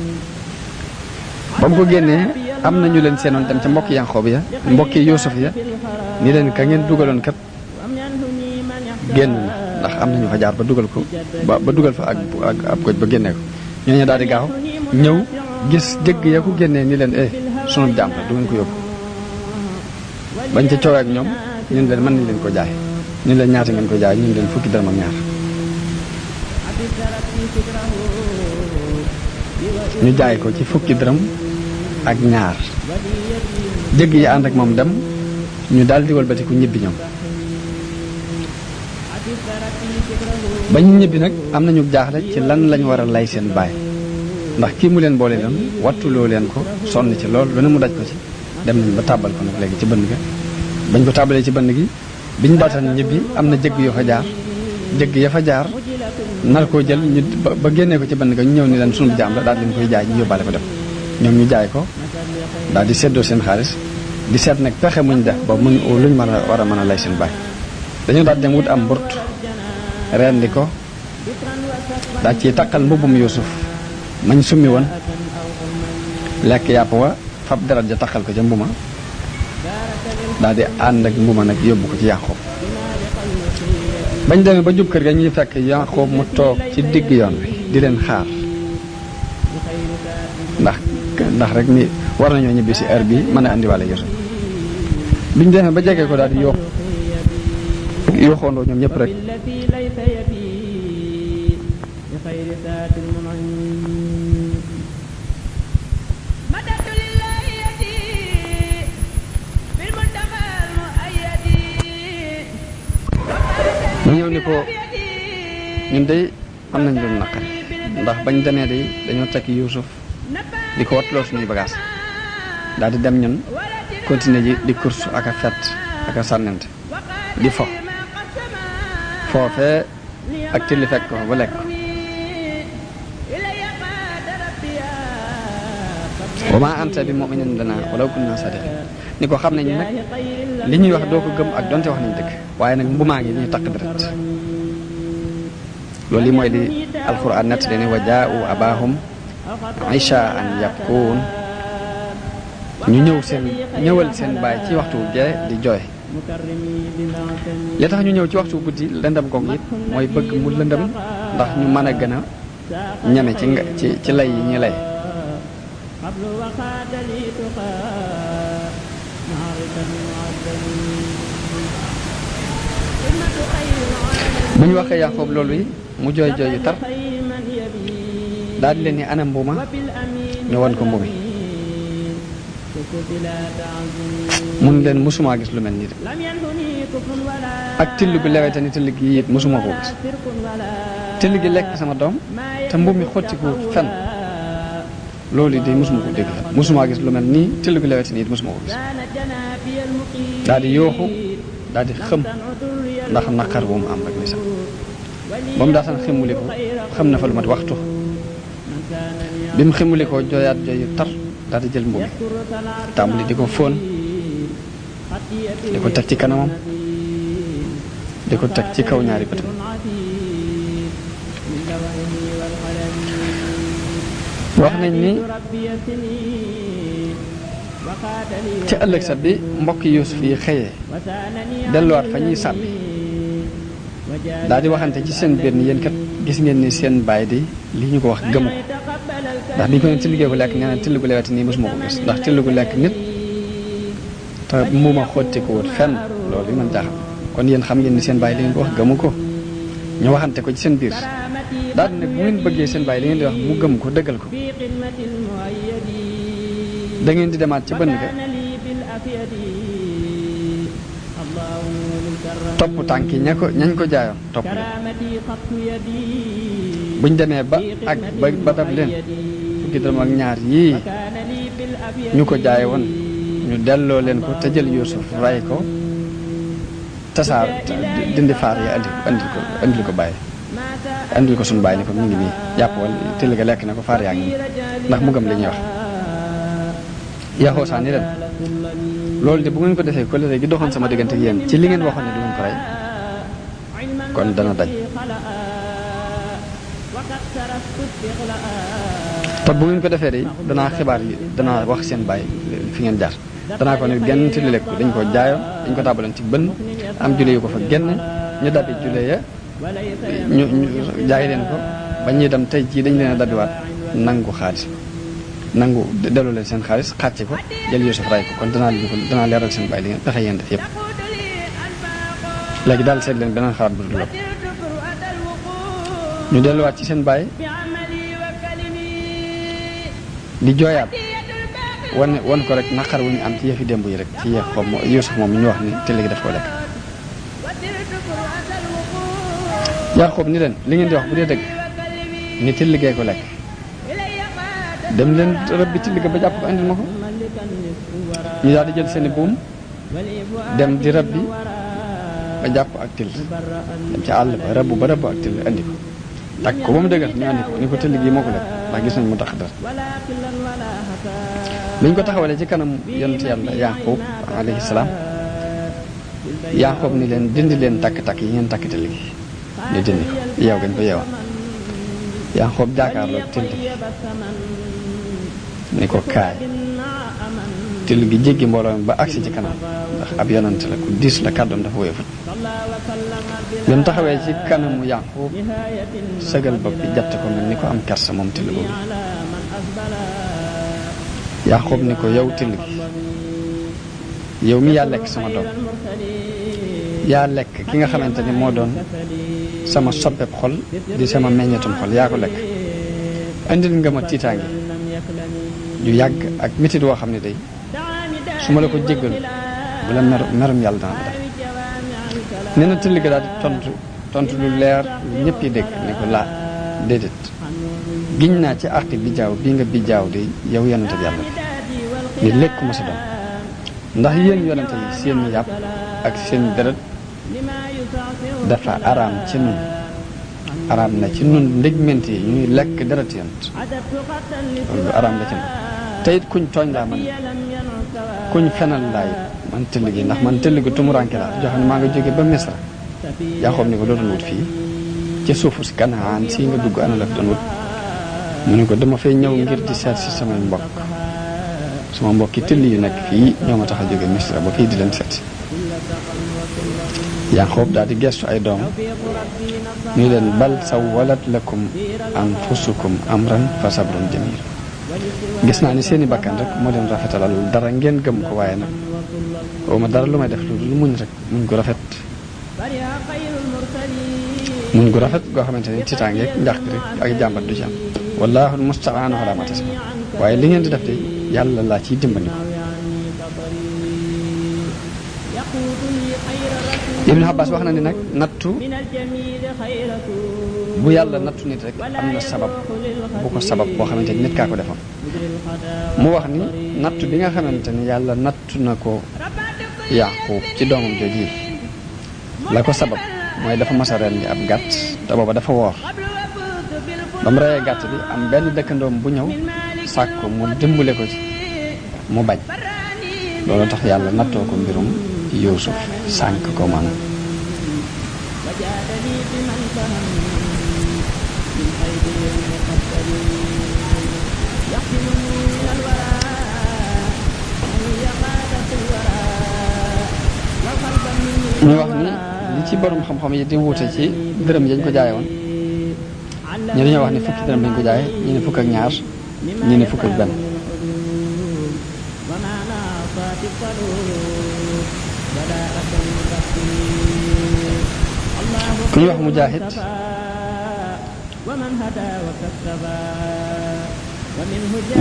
ba mu ko génnee am na ñu leen seenoon dem ca mbokki Yanqoob ya mbokki Yuusuf ya ni leen ka ngeen dugaloon kat génn na ndax am nañu fa jaar ba dugal ko ba dugal fa ak ab goj ba génnee ko ñooñu daal di gaaw ñëw gis jëgg ya ko génnee ni leen sunu jaam la du ngeen ko yóbbu bañ ca coowee ak ñoom ñun leen mën nañ leen ko jaay ñun leen ñaata ngeen ko jaay ñun leen fukki dërëm ak ñaar ñu jaay ko ci fukki dërëm ak ñaar jëgg yi ànd ak moom dem ñu daal di walbatiku ñibbi ñoom ba ñu ñibbi nag am nañu jaaxle ci lan lañ war a lay seen baay ndax kii mu leen boole leen wattuloo leen ko sonn ci lool lu ne mu daj ko ci dem nañ ba tàbbal ko nag léegi ci bënn ga bañ ko tàbbalee ci bënn gi biñ baataan ñibbi am na jëgg yoo fa jaar jëgg ya fa jaar nar koo jël ñu ba génnee ko ci bënn ga ñu ñëw ni leen sunu jaam la daal leen koy jaay ñu yóbbaale ko dem ñoom ñu jaay ko daal di seddoo seen xaalis di seet nag pexe muñ def ba mun luñ mën a war a mën a lay seen baay dañoo daal dem wut am mburt rendi ko daal ciy taqal mbubbum Yuusuf mañ summi woon lekk yàpp wa fab deret ja taqal ko ca mbuma daal di ànd ak mbuma nag yóbbu ko ci Yaaqoob bañ demee ba jub kër ga ñuy fekk Yaaqoob mu toog ci digg yoon wi di leen xaar ndax rek ni war nañoo ñibbi si heure bi mën a andiwaale Yuusuf biñ demee ba jege ko daal di yooxoondoo ñoom ñëpp rek ñu ñëw ni ko ñun de am nañ lu naqari ndax bañ demee de dañoo teg Yuusuf di ko watloo suñuy bagage daal di dem ñun continuer ji di course ak a fet ak a sànnante di fo foofee ak tilli fekk ko ba lekk wa ma anta bi mu'minin lana walaw kunna sadiqin ni ko xam nañ nag li ñuy wax doo ko gëm ak donte wax nañ dëgg waaye nag mbumaa ngi ñuy takk deret loolu yi mooy li alquran nett ni wa jaa'u abaahum ishaa'an yabkuun ñu ñëwal seen baay ci waxtu gee di jooy li tax ñu ñëw ci waxtu guddi lëndëm goog it mooy bëgg mu lëndëm ndax ñu mën a gën a ñeme ci lay yi ñuy lay bu ñu waxee Yaaqoob loolu yi mu jooy jooy yu tar daal di leen ni ana mbuuma ñu won ko mbumi mun leen musuma gis lu mel nii de ak till gu lewete ni till gi it musuma koo gis till gi lekk sama doom te mbumi xotti ko fen loolu yi de musuma ko dégg fen musuma gis lu mel nii till gu lewete ni it musuma ko gis daal di yooxu daal di xëm ndax naqar bu mu am rek ni sax ba mu daataan ximuli ko xam na fa lu mat waxtu bi mu ximuli ko jooyaat jooy yu tar daal di jël mbubb tàmbali di ko fóon di ko teg ci kanamam di ko teg ci kaw ñaari bëtam wax nañ ni ci ëllëg sa bi mbokk Yuusuf yi xëyee delluwaat fa ñuy sàmmi daal di waxante ci seen biir ni yéen kat gis ngeen ni seen baay di li ñu ko wax gëmu ko ndax bi ñu ko ne till gu lekk nee na till gu lewati nii mosuma ko gis ndax till gu lekk nit te mu ma xotti ko wut fenn loolu yi man jaaxal kon yéen xam ngeen ni seen baay li ngeen ko wax gëmu ko ñu waxante ko ci seen biir daal di ne bu ngeen bëggee seen baay li ngeen di wax mu gëm ko dëggal ko da ngeen di demaat ci bënn ga topp tànk yi ñañ ko jaayoon topp leen buñ demee ba dab leen fukki dërëm ak ñaar yii ñu ko jaay woon ñu delloo leen ko te jël Yuusuf ray ko tasaar dindi faar yi andil ko bàyyi andil ko suñu bàyyi ni ko mu ngi nii yàpp wala till ga lekk na ko faar yaa ngi ndax mu gëm li ñuy wax Yaxoosaa ni leen loolu de bu ngeen ko defee kóllëre gi doxoon sama diggante ak yéen ci li ngeen waxoon ne du ngeen ko rey kon dana dañ te bu ngeen ko defee de danaa xibaar yi danaa wax seen baay fi ngeen jaar danaa ko ne genn ci li lekk dañ ko jaayoon dañ ko tàbbaleen ci bënn am jule yu ko fa genn ñu dabi jule ya ñu jaay leen ko ba ñuy dem tey jii dañ leen a dabiwaat nangu xaalis nangu delloo leen seen xaalis xàcce ko jël Yuusuf ray ko kon danaa leeral seen baay li ngeen pexe yéen def yëpp léegi daal seet leen beneen xalaat bu dul loolu ñu delluwaat ci seen baay di jooyaat wan ko rek naqar wu ñu am ci yëfi démb yi rek ci Yaqoob Yuusuf moom ñu wax ni te léegi daf ko lekk. Yaqoob ni leen li ngeen di wax bu dee dëgg ni till gee ko lekk dem leen rëbbi till ga ba jàpp ko andil ma ko. ñu daal di jël seeni buum dem di rëbbi ba jàpp ak till dem ci àll ba rëbb ak till andi ko takk ko ba mu dëggal ñu andi ko ni ko till gi moo ko lekk ndax gis nañ mu tax dara. biñ ko taxawalee ci kanam yonent yàlla Yaqoob alayhi salaam Yaqoob ni leen dindi leen takk-takk yi ngeen takk till gi ñu dindi ko yeew gañ ko yeewal. Yaqoob jaakaarloo till gi ni ko kaay till gi jéggi mbooloo mi ba agsi ci kanam ndax ab yonent la ku diis la kàddoom dafa woyofut. yom taxawee ci kanamu Yaqoob sëgal bopp bi jatt ko mel ni ko am kersa moom till boobu. Yaqoob ni ko yow till gi yow mi yaa lekk sama doom yaa lekk ki nga xamante ni moo doon sama soppeb xol di sama meññetum xol yaa ko lekk indil nga ma tiitaange yu yàgg ak mitit woo xam ne day su ma la ko jéggal bu la merum yàlla dana def. nee na till gi daal di tontu lu leer lu ñëpp yi dégg ni ko laa déedéet giñ naa ci àqi bijaaw bii nga bijaaw de yow yonente bi yàlla ni lekkuma sa doom ndax yéen yonente yi seen yàpp ak seen deret dafa araam ci nun araam na ci nun ndégment yi ñuy lekk deret yonent loolu araam la ci nun te it kuñ tooñ laa man kuñ fenal laa it man tëll gi ndax man tëll gi tumuranke laa joo xam ne maa nga jóge ba Misra Yaqoob ni ko doo doon wut fii ci suufu si Kanaan si nga dugg ana la fi doon wut mu ne ko dama fay ñëw ngir di seet si samay mbokk sama mbokki tëll yu nekk fii ñoo ma tax a jóge Misra ba fii di leen seet si. Yaqoob daal di gestu ay doom ñu leen bal sawwalat lakum anfusukum amran fa sabrun jamil gis naa ni seeni bakkan rek moo leen rafetalal dara ngeen gëm ko waaye nag xaw ma dara lu may def lu muñ rek muñ gu rafet goo xamante ni tiitaange ak njàq rek ak jàmbat du ci am wallaahu musta'aanu alaa maa tasifuun waaye li ngeen di def de yàlla laa ciy dimbali ko. Ibn Abbas wax na ni nag nattu bu yàlla nattu nit rek am na sabab bu ko sabab boo xamante ni nit kaa ko defoon. mu wax ni nattu bi nga xamante ni yàlla nattu na ko Yaqoob ci doomam jooju la ko sabab mooy dafa mas a rendi ab gàtt te booba dafa woor ba mu reyee gàtt bi am benn dëkkandoom bu ñëw sàkk mu dimbale ko ci mu bañ loolu tax yàlla nattoo ko mbirum Yuusuf sànk ko man ñu wax ni li ci borom xam-xam yi di wuute ci dërëm yañ ko jaaye woon ñi dañoo wax ni fukki dërëm lañ ko jaaye ñi ne fukk ak ñaar ñi ne fukk ak benn. ku ñu wax Mujaahid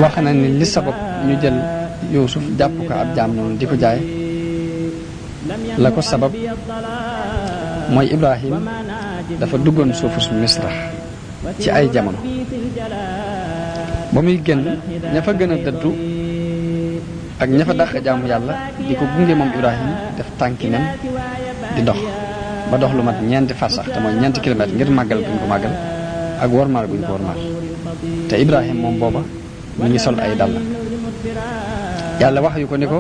wax na ni li sabab ñu jël Yuusuf jàpp ko ab jaam noonu di ko jaay la ko sabab mooy Ibrahim dafa duggoon suufu Misra ci ay jamono ba muy génn ña fa gën a dëddu ak ña fa dàq jaamu yàlla di ko gunge moom Ibrahim def tànki nen di dox ba dox lu mat ñeenti farsax te mooy ñeenti kilomètre ngir màggal guñ ko màggal ak wormaal guñ ko wormaal te Ibrahim moom booba mu ngi sol ay dàll yàlla wax yu ko ni ko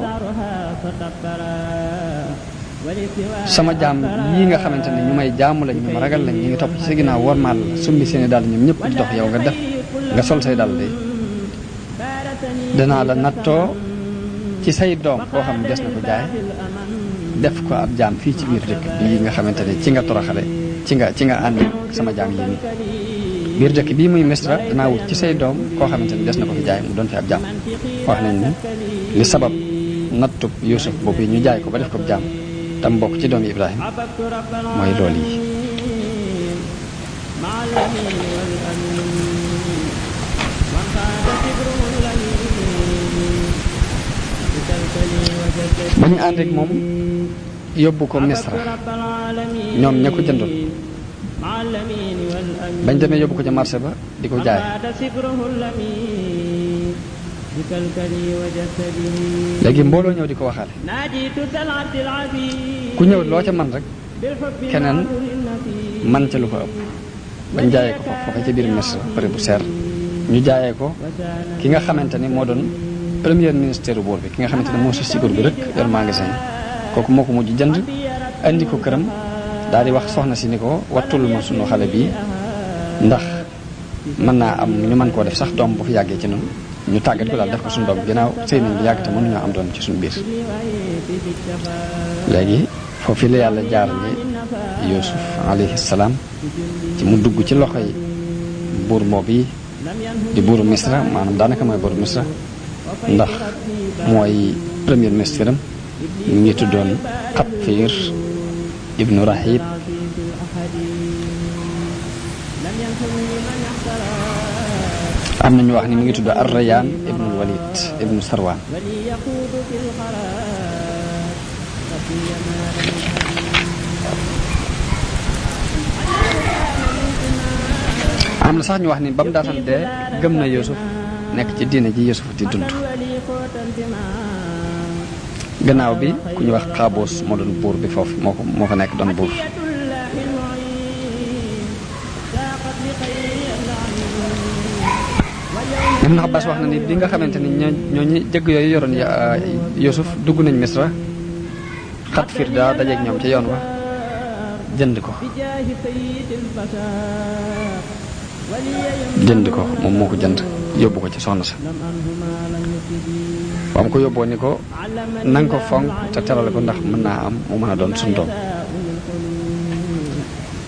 sama jaam yii nga xamante ne ñu may jaamu lañ ñu ma ragal lañ ñu ngi topp ci sa ginnaaw wormaal la summi seeni dàll ñoom ñëpp di dox yow nga def nga sol say dàll de danaa la nattoo ci say doom koo xam ne des na ko jaay def ko ab jaam fii ci biir dëkk bii nga xamante ne ci nga toroxale ci nga ànd sama jaam yi nii biir dëkk bii muy Misra danaa wut ci say doom koo xamante ne des na ko fi jaay mu doon fi ab jaam wax nañ ni li sabab nattub Yuusuf boobu ñu jaay ko ba def ko ab jaam tam bokk ci doomi Ibrahim mooy loolu yi ba ñu ànd ak moom yóbbu ko Misra ñoom ña ko jëndoon bañ demee yóbbu ko ca marché ba di ko jaay léegi mbooloo ñëw di ko waxaale ku ñëw loo ca man rek keneen man ca lu ko ëpp bañ jaayee ko foofa ca biir Misra prix bu seer ñu jaayee ko ki nga xamante ni moo doon premier ministère buur bi ki nga xamante ne moo sus ci buur bi rek yor magasin kooku moo ko mujj jënd andi ko këram daal di wax soxna si ni ko wattul ma sunu xale bii ndax mën naa am ñu mën koo def sax doom bu fi yàggee ci noonu ñu tàggat ko daal def ko suñu doom ginnaaw sëy nañ bi yàgg te mënuñoo am doom ci suñu biir léegi foofu la yàlla jaarale Yuusuf alayhi salaam ci mu dugg ci loxoy buur boobu yi di buuru Misra maanaam daanaka mooy buuru Misra ndax mooy premier ministre am ñu ngi tuddoon Xatfiir ibnu Rahib am na ñu wax ni mu ngi tudd Ar-Rayaan ibnul Walid ibnu Sarwaan am na sax ñu wax ni ba mu daataan dee gëm na Yuusuf nekk ci diine ji Yuusuf di dund gannaaw bi ku ñu wax Xaaboos moo doon buur bi foofu moo fa nekk doon buur Ibn Abbas wax na ni bi nga xamante ni ñooñu jëgg yooyu yoroon Yuusuf dugg nañ Misra Xatfiir daa dajeeg ñoom ca yoon wa jënd ko moom moo ko jënd yóbbu ko ci soxna sa ba mu ko yóbboo ni ko nanga ko fonk te terale ko ndax mën naa am mu mën a doon suñu doom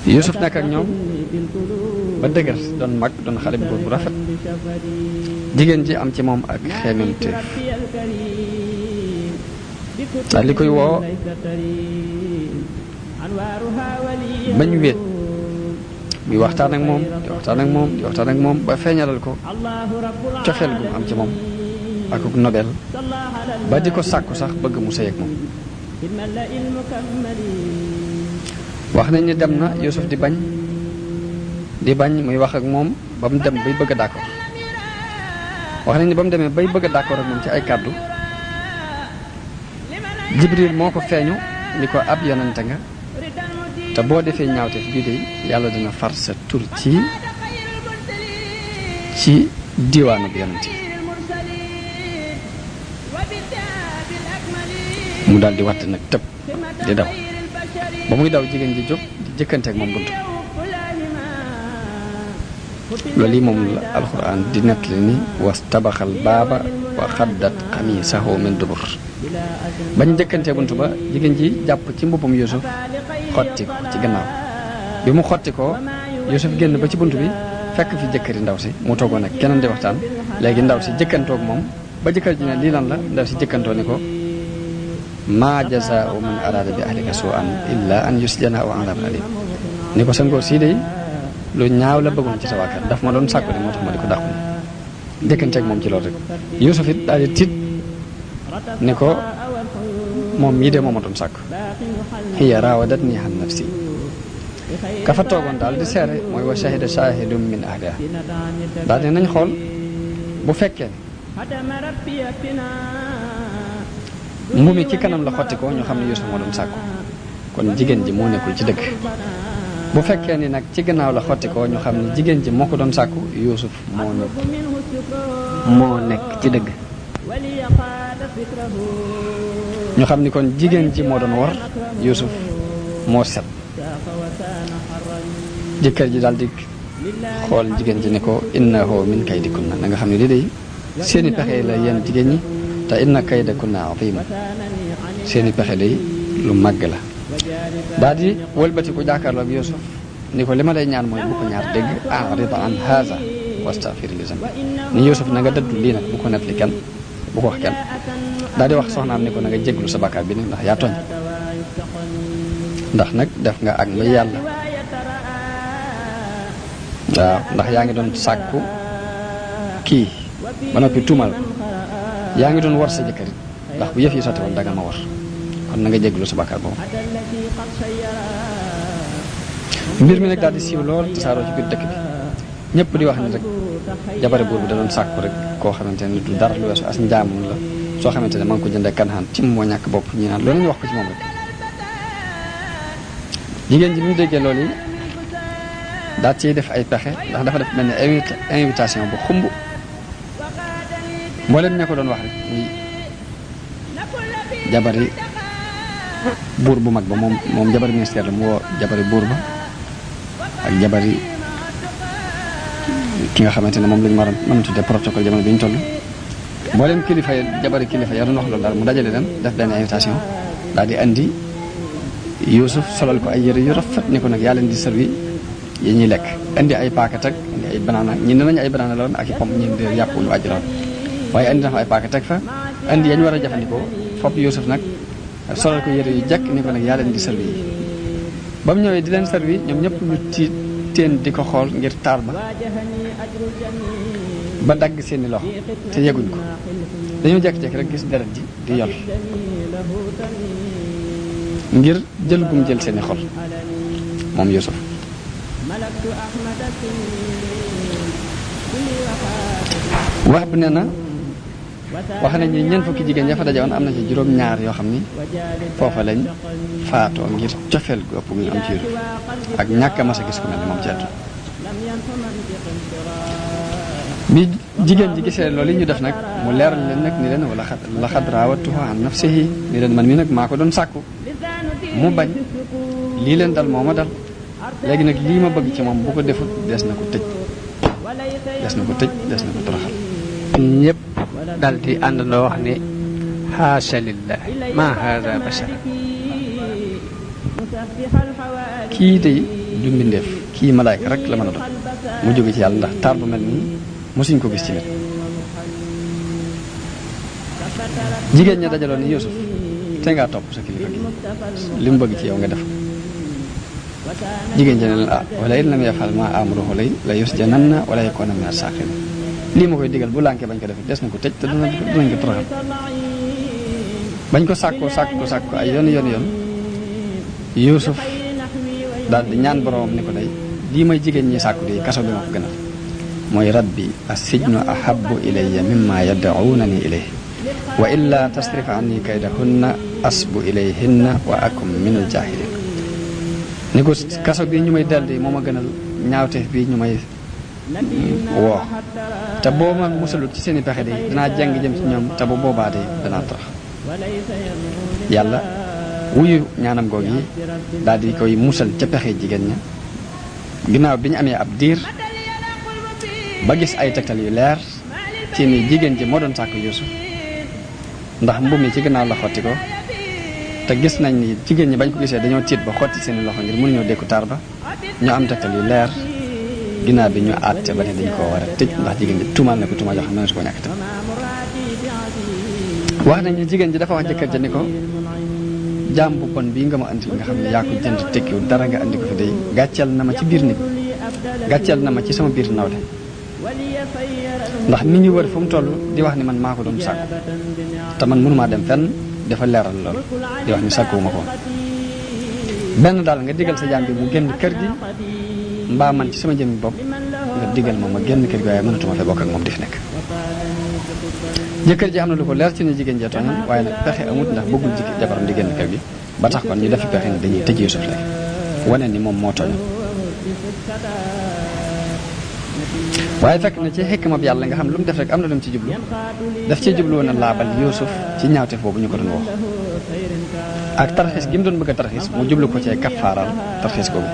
Yuusuf nekk ak ñoom ba dëgër doon mag doon xale bu góor bu rafet jigéen ji am ci moom ak xeememteef daal li koy woo bañ wéet muy waxtaan ak moom di waxtaan ak moom ba feeñalal ko cofeel gu mu am ci moom ak nobel ba di ko sàkku sax bëgg mu sëy ak moom wax nañ ni dem na Yuusuf di bañ muy wax ak moom ba mu dem bay bëgg a d'accord wax nañ ni ba mu demee bay bëgg a d'accord ak moom ci ay kàddu Jibril moo ko feeñu ni ko ab yonente nga te boo defee ñaawteef bii de yàlla dina far sa tur ci diwaanu bi yonente mu daal di watt nag tëb di daw ba muy daw jigéen ji jóg di jëkkanteeg moom buntu loolu yi moom la alxuraan di nettali ni wastabaxal baaba wa xaddat xamiisahu min dubur bañ jëkkantee buntu ba jigéen ji jàpp ci mbubbum Yuusuf xotti ko ci gannaaw bi mu xotti ko Yuusuf génn ba ci bunt bi fekk fi jëkkëri ndaw si mu toogoon ak keneen di waxtaan léegi ndaw si jëkkantoog moom ba jëkkër ji ne lii lan la ndaw si jëkkantoo ni ko maa jazaa'u man araada bi ahlika suu'an illaa an yusjana aw adabun aliim ni ko sa ngóor sii de lu ñaaw la bëggoon ci sa waa kër daf ma doon sàkku ni moo tax ma di ko dàqu ni jëkkanteeg moom ci loolu rek Yuusuf it daal di tiit ni ko moom mii de moo ma doon sàkku hiya raawadatnii an nafsi ka fa toogoon daal di seere mooy wa shahida shaahidun min ahlihaa daal di nañ xool bu fekkee mbu mi ci kanam la xotti ko ñu xam ne Yuusuf moo doon sàkku kon jigéen ji moo nekkul ci dëgg bu fekkee ni nag ci gannaaw la xotti ko ñu xam ne jigéen ji moo ko doon sàkku Yuusuf moo nekk ci dëgg ñu xam ni kon jigéen ji moo doon war Yuusuf moo set jëkkër ji daal di xool jigéen ji ni ko innahu min kaydikunna na nga xam ne li day seeni pexe la yéen jigéen ñi te inna kaydakunna azim seeni pexe lay lu màgg la daal di wëlbati ko jàkkaarloo ak Yuusuf ni ko li ma lay ñaan mooy bu ko ñaar dégg a'rid an haza wastaghfir li zambi ni Yuusuf na nga dëddu lii nag bu ko nettali kenn bu ko wax kenn daal di wax soxnaam ni ko na nga jéglu sa bakkaar bi ni ndax yaa tooñ ndax nag def nga ak mooy yàlla waaw ndax yaa ngi doon sàkku kii ba noppi tuumal yaa ngi doon war sa jëkkër ndax bu yëf yi sotti woon danga ma war kon na nga jéglu sa bàkkaar boobu. mbir mi nag daal di siiw lool tasaaroo ci biir dëkk bi ñëpp di wax ni rek jabari buur bi da doon sàkku rek koo xamante ne du dara lu weesu as njaamum la soo xamante ne ma ngi ko jëndee kanaan ci moo ñàkk bopp ñi naan loolu ñu wax ko ci moom rek. jigéen ji bi mu déggee loolu yi daal ciy def ay pexe ndax dafa def mel ne invitation bu xumb mboolem ña ko doon wax rek muy jabari buur bu mag ba moom jabari ministère la mu woo jabari buur ba ak jabari ki nga xamante ne moom lañu mën a tuddee protocole jamono bi ñu toll mboolem kilifa yi jabari kilifa ya doon wax loolu daal mu dajale leen def benn invitation daal di andi Yuusuf solal ko ay yëre yu rafet ni ko nag yaa leen di servi yi ñuy lekk indi ay paakat ak indi ay banaana ñi ne nañu ay banaana la woon ak i pomme ñi de yàpp lu àjj la woon waaye indi na fa ay paakat teg fa indi yañ war a jëfandikoo fopp Yuusuf nag solal ko yëre yu jekk ni ko nag yaa leen di servi yi ba mu ñëwee di leen servi ñoom ñëpp ñu tiit teen di ko xool ngir taar ba dagg seeni loxo te yeguñ ko dañoo jekk-jekk rek gis deret ji di yol ngir jël gum jël seeni xol moom Yuusuf wax bi nee na wax nañ ni ñeent fukki jigéen ya fa daje woon am na ci juróom-ñaar yoo xam ni foofa lañ faatoo ngir cofeel gu ëpp gu ñu am ci Yuusuf ak ñàkk a mas a gis ku mel ni moom ci àdduna bi jigéen ji gisee loolu yi ñu def nag mu leeral leen nag ni leen wala laqad raawattuhu an nafsihi ni leen man mi nag maa ko doon sàkku mu bañ lii leen dal moo ma dal léegi nag lii ma bëgg ci moom bu ko defut des na ko tëj des na ko toroxal ñëpp dal di àndandoo wax ni haasha lillah ma haada bashar kii day du mbindeef kii malaayka rek la mën a doon mu jóge ci yàlla ndax taar bu mel nii mosuñ ko gis ci nit jigéen ña dajaloon ni Yuusuf te ngaa topp sa kilifa gi li mu bëgg ci yow nga def jigéen ñi ne leen wala in lam yafal ma amruhu la yusjananna wala yakuna min as-saaxirin lii ma koy digal bu lànkee bañ ko def des na ko tëj te dinañ ko toroxal bañ ko sàkko ay yoon Yuusuf daal di ñaan boromam ni ko day lii may jigéen ñi sàkku di kaso bi ma ko gënal mooy rabbi as-sijnu ahabbu ilayya mimma yad'unani ilayhi wa illa tasrif anni kaydahunna asbu ilayhinna wa akum minal jaahiliin ni ko kaso bi ñu may daldi moo ma gënal ñaawteef bi ñu may woo te boo ma musalut ci seeni pexe de danaa jàng jëm ci ñoom te bu boobaa de danaa torox yàlla wuyu ñaanam goog yi daal di koy musal ca pexe jigéen ña ginnaaw bi ñu amee ab diir ba gis ay tegtal yu leer ci ni jigéen ji moo doon sàkk Yuusuf ndax mbubb mi ci gannaaw la xotti ko te gis nañ ni jigéen ñi bañ ko gisee dañoo tiit ba xotti seeni loxo ngir mënuñoo dékku taar ba ñu am tegtal yu leer ginnaaw bi ñu àtte ba ne dañ koo war a tëj ndax jigéen ji tuumaal na ko tuumaal yoo xam ne su ko ñàkk tam wax nañ ni jigéen ji dafa wax jëkkër ja ni ko jaam bu bon bii nga ma andil nga xam ne yaa ko jënd tekkiwul dara nga andi ko fi day gàcceel na ma ci biir nit gàcceel na ma ci sama biir nawle ndax nit ñi wër fu mu toll di wax ni man maa ko doon sàkku te man mënumaa dem fenn dafa leeral lool di wax ni sàkkuwuma ko benn daal nga digal sa jaam bi mu génn kër gi mbaa man ci sama jëmmi bopp nga digal ma ma génn kër gi waaye mënatuma fee bokk ak moom di fi nekk jëkkër ji xam na lu ko leer ci ne jigéen jee tooñam waaye nag pexe amut ndax bëggul jabaram di génn kër gi ba tax kon ñu defi pexe ni dañuy tëj Yuusuf lay wane ni moom moo tooñam waaye fekk na ci xikma bi yàlla nga xam lu mu def rek am na lu mu ci jublu daf cee jublu woon a laabal Yuusuf ci ñaawteef boobu ñu ko doon wax ak tarxiis gi mu doon bëgg a tarxiis mu jublu ko cee kaffaaral tarxiis boobu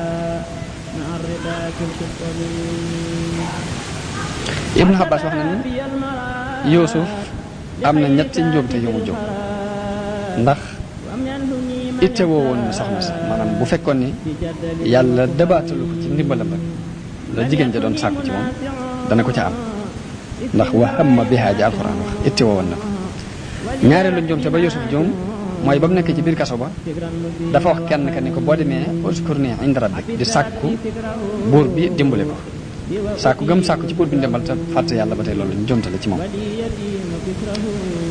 Ibnu Abbas wax na ni Yuusuf am na ñetti njuumte yu mu jóg ndax itte woo woon na soxna si maanaam bu fekkoon ni yàlla dabaatalu ko ci ndimbalam rek la jigéen ja doon sàkku ci moom dana ko ca am ndax wa hamma bihaa ji alxuraan wax itte woo woon na ko ñaareelu njuumte ba Yuusuf juum mooy ba mu nekk ci biir kaso ba dafa wax kenn ka ni ko boo demee uskurni inda rabbik di sàkku buur bi dimbale ko sàkku gëm sàkku ci buur bi ndimbal te fàtte yàlla ba tey loolu njuumte la ci moom.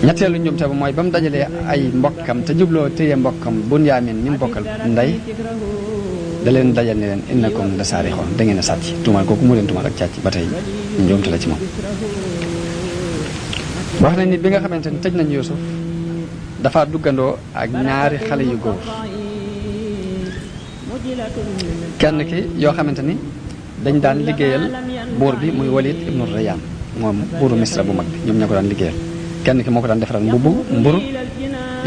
ñetteelu njuumte ba mooy ba mu dajalee ay mbokkam te jubloo téye mbokkam Bunyaamin mi mu bokkal ndey da leen dajal ne leen innakum la saarixoon da ngeen a sàcc tuumaal kooku mu leen tuumaal ak càcc ba tey njuumte la ci moom. wax nañ ni bi nga xamante ni tëj nañ Yuusuf dafa duggandoo ak ñaari xale yu góor kenn ki yoo xamante ni dañ daan liggéeyal buur bi muy Walid ibnu Rayyan moom buuru Misra bu mag bi ñoom ñoo ko daan liggéeyal kenn ki moo ko daan defaral mburu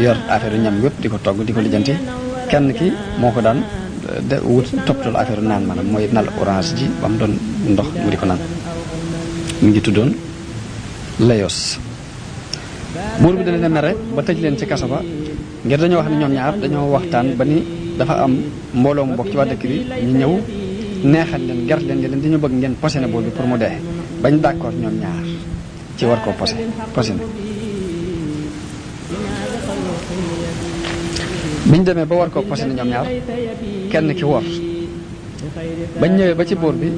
yor affaire ñam yëpp di ko togg di ko lijjanti kenn ki moo ko daan wut toppatoo affaire naan maanaam mooy nal orange ji ba mu doon ndox mu di ko naan mu ngi tuddoon Layos. buur bi da leen a mere ba tëj leen ci kaso ba ngir dañoo wax ne ñoom ñaar dañoo waxtaan ba ni dafa am mbooloo mu bokk ci waa dëkk bi ñu ñëw neexal leen ger leen di leen di ñu bëgg ngeen posé buur bi pour mu dee bañ d'accord ñoom ñaar ci war koo posé biñ demee ba war koo posé ñoom ñaar kenn ki wor bañ ñëwee ba ci buur bi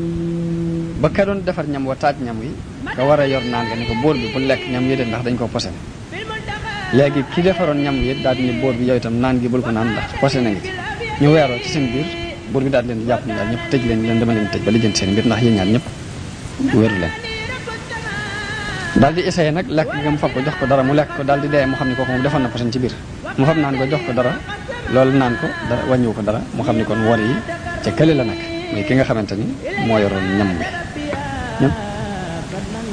ba ka doon defar ñam wa taaj ñam wi ka war a yor naan nga ni ko buur bi bu lekk ñam wi de ndax dañ koo posé léegi ki defaroon ñam wi daal di ni buur bi yow itam naan gi bul ko naan ndax posé na ngi ci ñu weeroo ci seen biir buur bi daal di leen jàpp ni daal ñëpp tëj leen dama leen tëj ba lijjanti seen mbir ndax yéen ñaar ñëpp wéru leen daal di essayé nag lekk nga mu fab ko jox ko dara mu lekk ko daal di dee mu xam ni kooku moom defoon na posé ci biir mu fab naan ko jox ko dara loolu naan ko dara wàññiwu ko dara mu xam ni kon wor yi ca kële la nag mais ki nga xamante ni moo yoroon ñam wi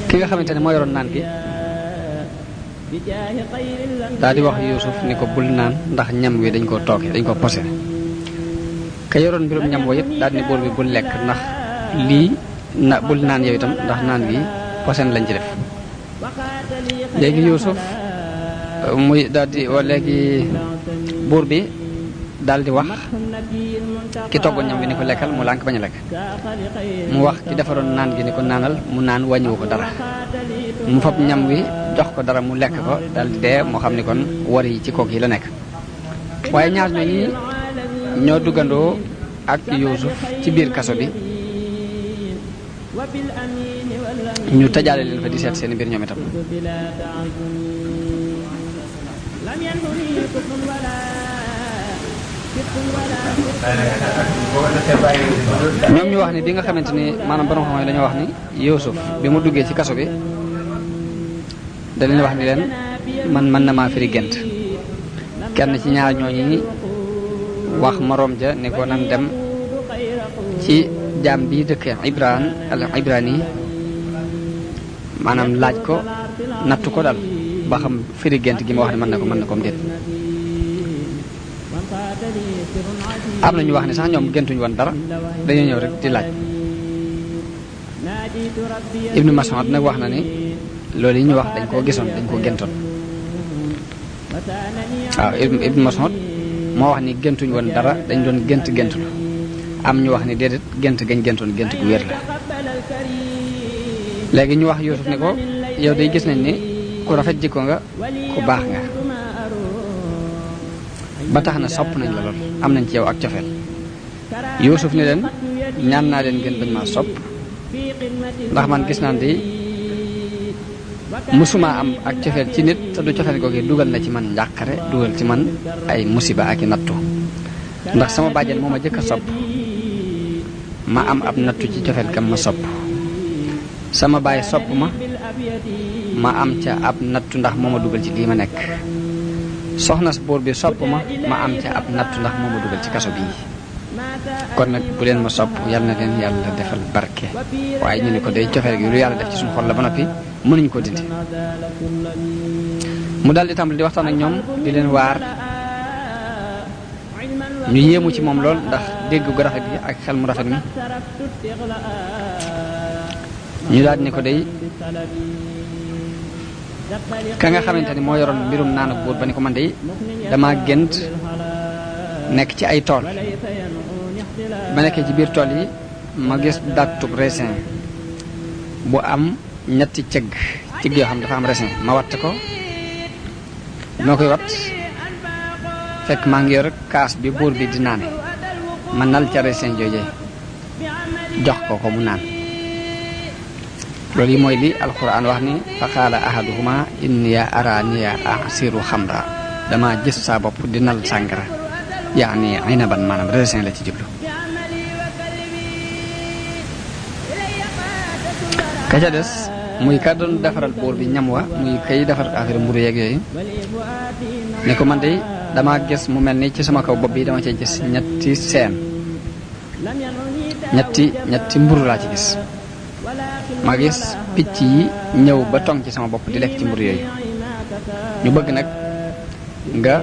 ki nga xamante ni moo yoroon naan gi daal di wax Yuusuf ni ko bul naan ndax ñam wi dañ koo tooke dañ koo posé ka yoroon mbirum ñam woo it daal di ni buur bi bul lekk ndax lii bul naan yow itam ndax naan gi posé lañ ci def léegi Yuusuf muy daal di léegi buur bi daal di wax ki toggoon ñam gi ni ko lekkal mu lànk bañ a lekk mu wax ki defaroon naan gi ni ko naanal mu naan wàññiwu ko dara mu fab ñam wi jox ko dara mu lekk ko daal di dee moo xam ni kon war yi ci kook yi la nekk waaye ñaar ñooñu ñoo duggandoo ak Yuusuf ci biir kaso bi ñu tëjaale leen fa di seet seen mbir ñoom itam ñoom ñu wax ni bi nga xamante ni maanaam borom xam-xam yi dañoo wax ni Yuusuf bi mu duggee ci kaso bi da leen wax ni leen man mën na maa firi gént kenn ci ñaar ñooñu wax moroom ja ni ko nan dem ci jaam bi dëkk Ibrani maanaam laaj ko nattu ko daal ba xam firi gént gi ma wax ne mën na ko déet am na ñu wax ne sax ñoom géntuñu woon dara dañoo ñëw rek di laaj Ibnu Mas'ud nag wax na ni loolu yi ñu wax dañ koo gisoon dañ koo géntoon waaw Ibnu Mas'ud moo wax ni géntuñu woon dara dañ doon géntulu am ñu wax ni déedéet gént gañ géntoon gént gu wér la léegi ñu wax Yuusuf ni ko yow day gis nañ ni ku rafet jikko nga ku baax nga ba tax na sopp nañ la lool am nañ ci yow ak cofeel Yuusuf ni leen ñaan naa leen ngeen bañ maa sopp ndax man gis naan di musuma am ak cofeel ci nit te du cofeel googu dugal na ci man njàqare dugal ci man ay musiba ak i nattu ndax sama bàjjen moo ma jëkk a sopp ma am ab nattu ci cofeel kam ma sopp sama baay sopp ma am ca ab nattu ndax moo ma dugal ci lii ma nekk soxna si buur bi sopp ma am ca ab nattu ndax moo ma dugal ci kaso bii kon nag bu leen ma sopp yal na leen yàlla defal barke waaye ñu ne ko day cofeel gi lu yàlla def ci suñu xol la ba noppi mënuñ ko dindi mu daal di tàmbali di waxtaan ak ñoom di leen waar ñu yéemu ci moom lool ndax dégg gu rafet gi ak xel mu rafet mi ñu daal ni ko day ka nga xamante ni moo yoroon mbirum naan ak buur ba ni ko man day dama gént nekk ci ay tool ba nekkee ci biir tool yi ma gis dattub raisin bu am ñetti cëgg yoo xam dafa am raisin ma watt ko moo koy wat fekk maa ngi yor kaas bi buur bi di naane ma nal ca raisin joojee jox ko mu naan loolu yi mooy li alquran wax ni fa qaala ahaduhuma inni araniya asiru xamra dama gis saa bopp di nal sàngara yaani inaban maanaam raisin la ci jublu ka ca des muy ka doon defaral bool bi ñam wa muy kay defar affaire mburu yeeg yooyu ne ko man de dama gis mu mel ni ci sama kaw bopp bi dama cee gis ñetti seen ñetti mburu laa ci gis ma gis picc yi ñëw ba tong ci sama bopp di lekk ci mburu yooyu ñu bëgg nag nga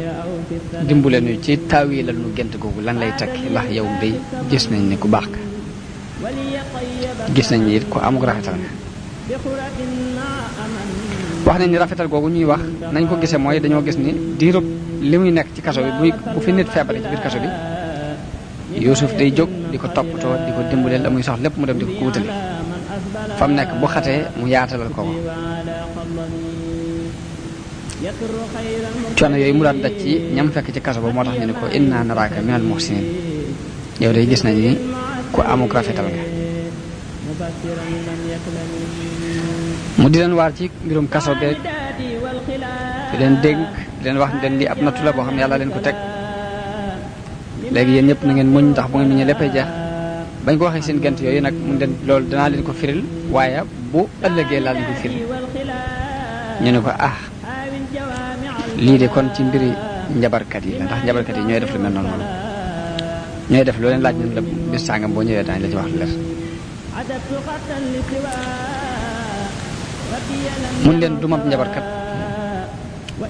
dimbule nu ci taawilal nu gént googu lan lay tekki ndax yow day gis nañ ni ku baax ka gis nañ ni it ku amuk rafetal nga wax nañ ni rafetal googu ñuy wax nañ ko gisee mooy dañoo gis ni diirub li muy nekk ci kaso bi bu fi nit feebare ci biir kaso bi Yuusuf day jóg di ko toppatoo di ko dimbaleel la muy sox lépp mu dem di ko wutali fa mu nekk bu xatee mu yaatalal ko coono yooyu mu daan daj ci ñam fekk ci kaso ba moo tax ñu ne ko inna naraaka minal muhsinin yow day gis nañ ni ku amuk rafetal nga mu di leen waar ci mbirum kaso beeg di leen dénk di leen wax ne lii ab nattu la boo xam ne yàlla leen ko teg léegi yéen ñëpp na ngeen muñ ndax bu ngeen muñee léppay jeex bañ ko waxee seen gent yooyu nag mu den loolu danaa leen ko firil waaye bu ëllëgee laa leen ko firil ñu ne ko lii de kon ci mbiri njabarkat yi la ndax njabarkat yi ñooy def lu mel noonu ñooy def loo leen laaj nañ la bis sàngam boo ñëwee daañu la ci wax lu leer mun leen dumab njabarkat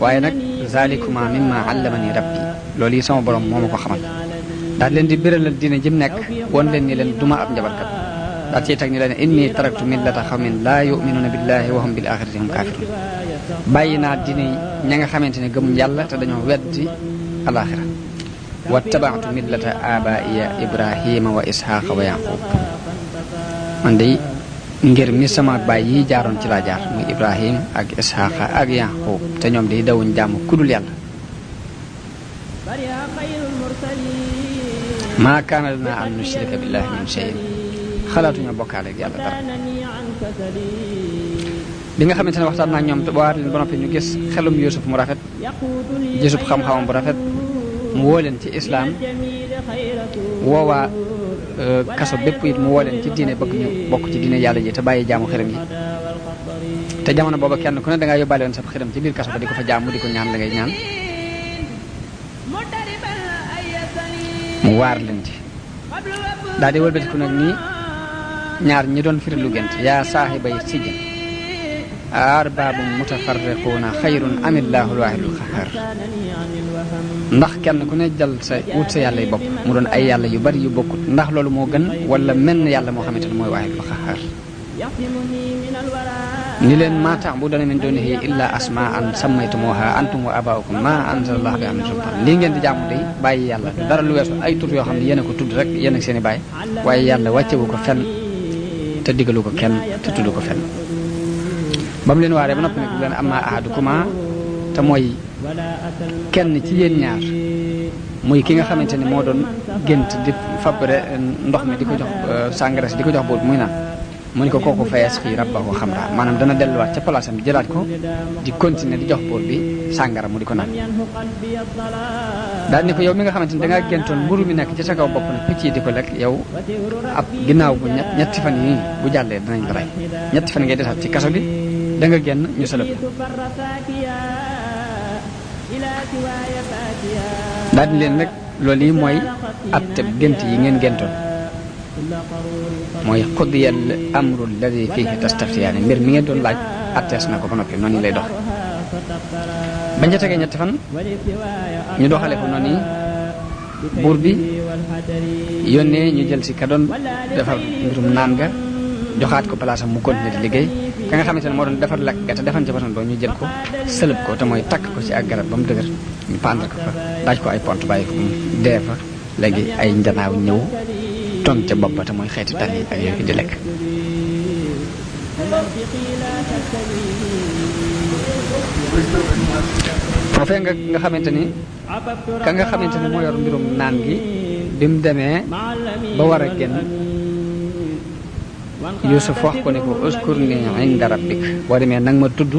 waaye nag zalikuma mimma allamani rabbi loolu yi sama borom moo ma ko xamal daal leen di béralal diine jëm nekk woon leen ni leen duma ab njabarkat daal ciy teg ni leen inni taraktu millata xawmin laa yuminuuna billahi wa hum bil axirati hum kafirun bàyyi naa diine ña nga xamante ne gëmuñ yàlla te dañoo weddi alaxira wa tabaatu millata abaiya ibrahima wa ishaqa wa yaqub man day ngir mi sama baay yi jaaroon ci laa jaar muy ibrahim ak ishaqa ak yaqub te ñoom day dawuñ jàmm kudul yàlla maa kaana lanaa an nushrika billahi min shay'in xalaatuñu bokkaale ak yàlla dara bi nga xamante ne waxtaan naa ñoom waar leen ba noppi ñu gis xelum Yuusuf mu rafet gisub xam-xamam bu rafet mu woo leen ci islaam woowaa kaso bépp it mu woo leen ci diine bëgg ñu bokk ci diine yàlla ji te bàyyi jaamu xiram yi te jamono booba kenn ku ne dangaa yóbbaale woon sa xiram ci biir kaso ba di ko fa jaamu di ko ñaan la ngay ñaan mu waar leen ci daal di wëlbatiku nag nii ñaar ñi doon firi lu gént yaa saaxibay sijin arbaabum mutafarriquuna xayrun amillaahu alwaahidul qahhaar ndax kenn ku ne jël sa wut sa yàlla yi bopp mu doon ay yàlla yu bari yu bokkut ndax loolu moo gën wala menn yàlla moo xamante ne mooy waahidul qahhaar ni leen maa ta'buduuna min duunihi illaa asmaa'an sammaytumuuhaa antum wa aabaa'ukum maa anzalallaahu bihaa min sultaan lii ngeen di jaamu day bàyyi yàlla dara lu weesu ay tur yoo xam ne yéen a ko tudd rek yéen ak seen i baay waaye yàlla wàccewu ko fenn te digalu ko kenn te tudd ko fenn ba mu leen waaree ba noppi nag leen amma ahadukuma te mooy kenn ci yéen ñaar muy ki nga xamante ni moo doon gént di fabre ndox mi di ko jox sàngara si di ko jox bool muy naan mu ni ko kooku fayas xii rabbahu xamra maanaam dana delluwaat ca place am jëlaat ko di continuer di jox bool bi sàngara mu di ko naan daal ni ko yow mi nga xamante ni dangaa géntoon mburu mi nekk ci sa kaw bopp nag picc yi di ko lekk yow ab ginnaaw bu ñetti fan yi bu jàllee danañ la rey ñetti fan ngay desaat ci kaso bi da nga génn ñu sëlëb daal di leen nag loolu yi mooy atteb gént yi ngeen géntoon mooy qudiyal amru alladi fihi tastaftiyaani mbir mi ngeen doon laaj attees na ko ba noppi noonu lay dox bañ ca tegee ñetti fan ñu doxale ko noonu buur bi yónnee ñu jël si ka doon defar mbirum naan ga joxaat ko place am mu continuer di liggéey ka nga xamante ne moo doon defar lekk ga te defan ci basan doo ñu jël ko sëlëb ko te mooy takk ko ci ak garab ba mu dëgër ñu pendre ko fa daaj ko ay pont bàyyi ko mu dee fa léegi ay njanaaw ñëw tong ca bopp ba te mooy xeeti tan yi ak yooyu di lekk foofee nga xamante ni ka nga xamante ni moo yor mbirum naan gi bi mu demee ba war a génn Yuusuf wax ko ne ko uskurni inda rabbik boo demee nang ma tudd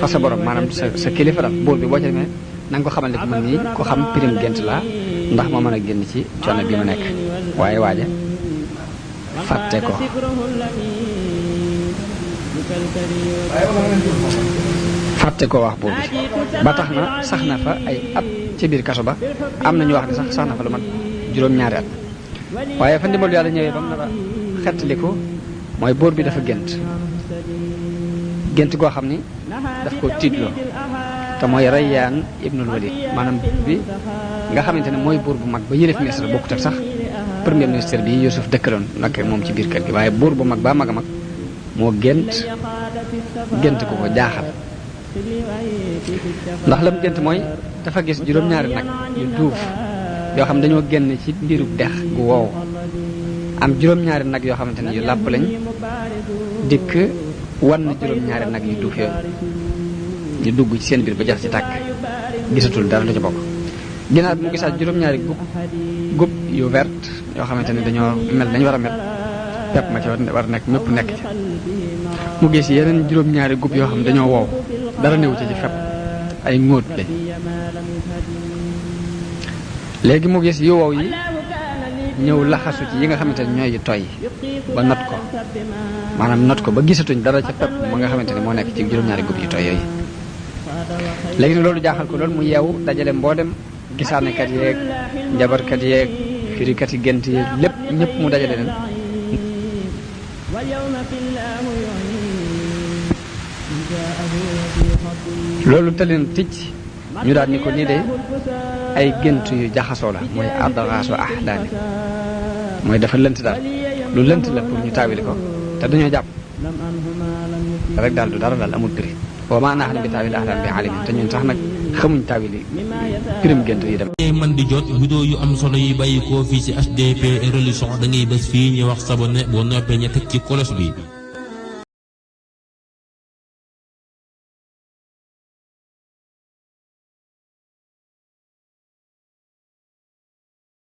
fa sa borom maanaam sa kilifa daal buur bi boo ci demee na nga ko xamal ne ko man nii ko xam pirim gént laa ndax ma mën a génn ci coono bi ma nekk waaye waaja fàtte ko wax buur bi ba tax na sax na fa ay at ci biir kaso ba am na ñu wax ne sax na fa lu mat juróom-ñaari at waaye fa ndimbal yàlla ñëwee ba mu nar a xettali ko mooy buur bi dafa gént goo xam ni daf ko tiitloo te mooy Rayyaan ibnul Walid maanaam bi nga xamante ne mooy buur bu mag ba yëlef ministre bokkut ak sax premier ministre bi Yuusuf dëkkaloon nag moom ci biir kër gi waaye buur bu mag ba mag a mag moo gént ko ko jaaxal ndax la mu gént mooy dafa gis juróom-ñaari nag yu duuf yoo xam dañoo génn ci mbiru dex gu wow am juróom-ñaari nag yoo xamante ne yu làpp lañ dikk wan na juróom-ñaari nag yu duuf yooyu ñu dugg ci seen biir ba jax ci tàkk gisatul dara lu ci bokk ginnaaw bi mu gisaat juróom-ñaari gub yu vert yoo xamante ne dañoo mel dañu war a mel pepp ma ci war a nekk mépp nekk ci mu gis yeneen juróom-ñaari gub yoo xam dañoo wow dara néew ci fepp ay ngóot lañ léegi mu gis yu wow yi ñëw laxasu ci yi nga xamante ne ñooy yu tooy ba not ko maanaam not ko ba gisatuñ dara ca pepp ma nga xamante ne moo nekk ci juróom-ñaari gub yu tooy yooyu léegi nag loolu jaaxal ko loolu mu yeewu dajale mboolem gisaanekat yeeg njabarkat yeeg firikat yi gént yeeg lépp ñëpp mu dajale leen loolu te leen ticc ñu daal ni ko nii de ay gént yu jaxasoo la mooy adgaasu ahlaami mooy dafa lënt daal lu lënt la pour ñu taawili ko te dañoo jàpp rek daal du dara daal amul prix wa maa nahnu bi taawili ahlaam bi alimin te ñun sax nag xamuñ taawili pirim gént yi dem man di jot vidéo yu am solo yi bàyyi koo fii ci HDP religion da ngay bés fii ñu wax sabonné boo noppee ñu teg ci cloche bi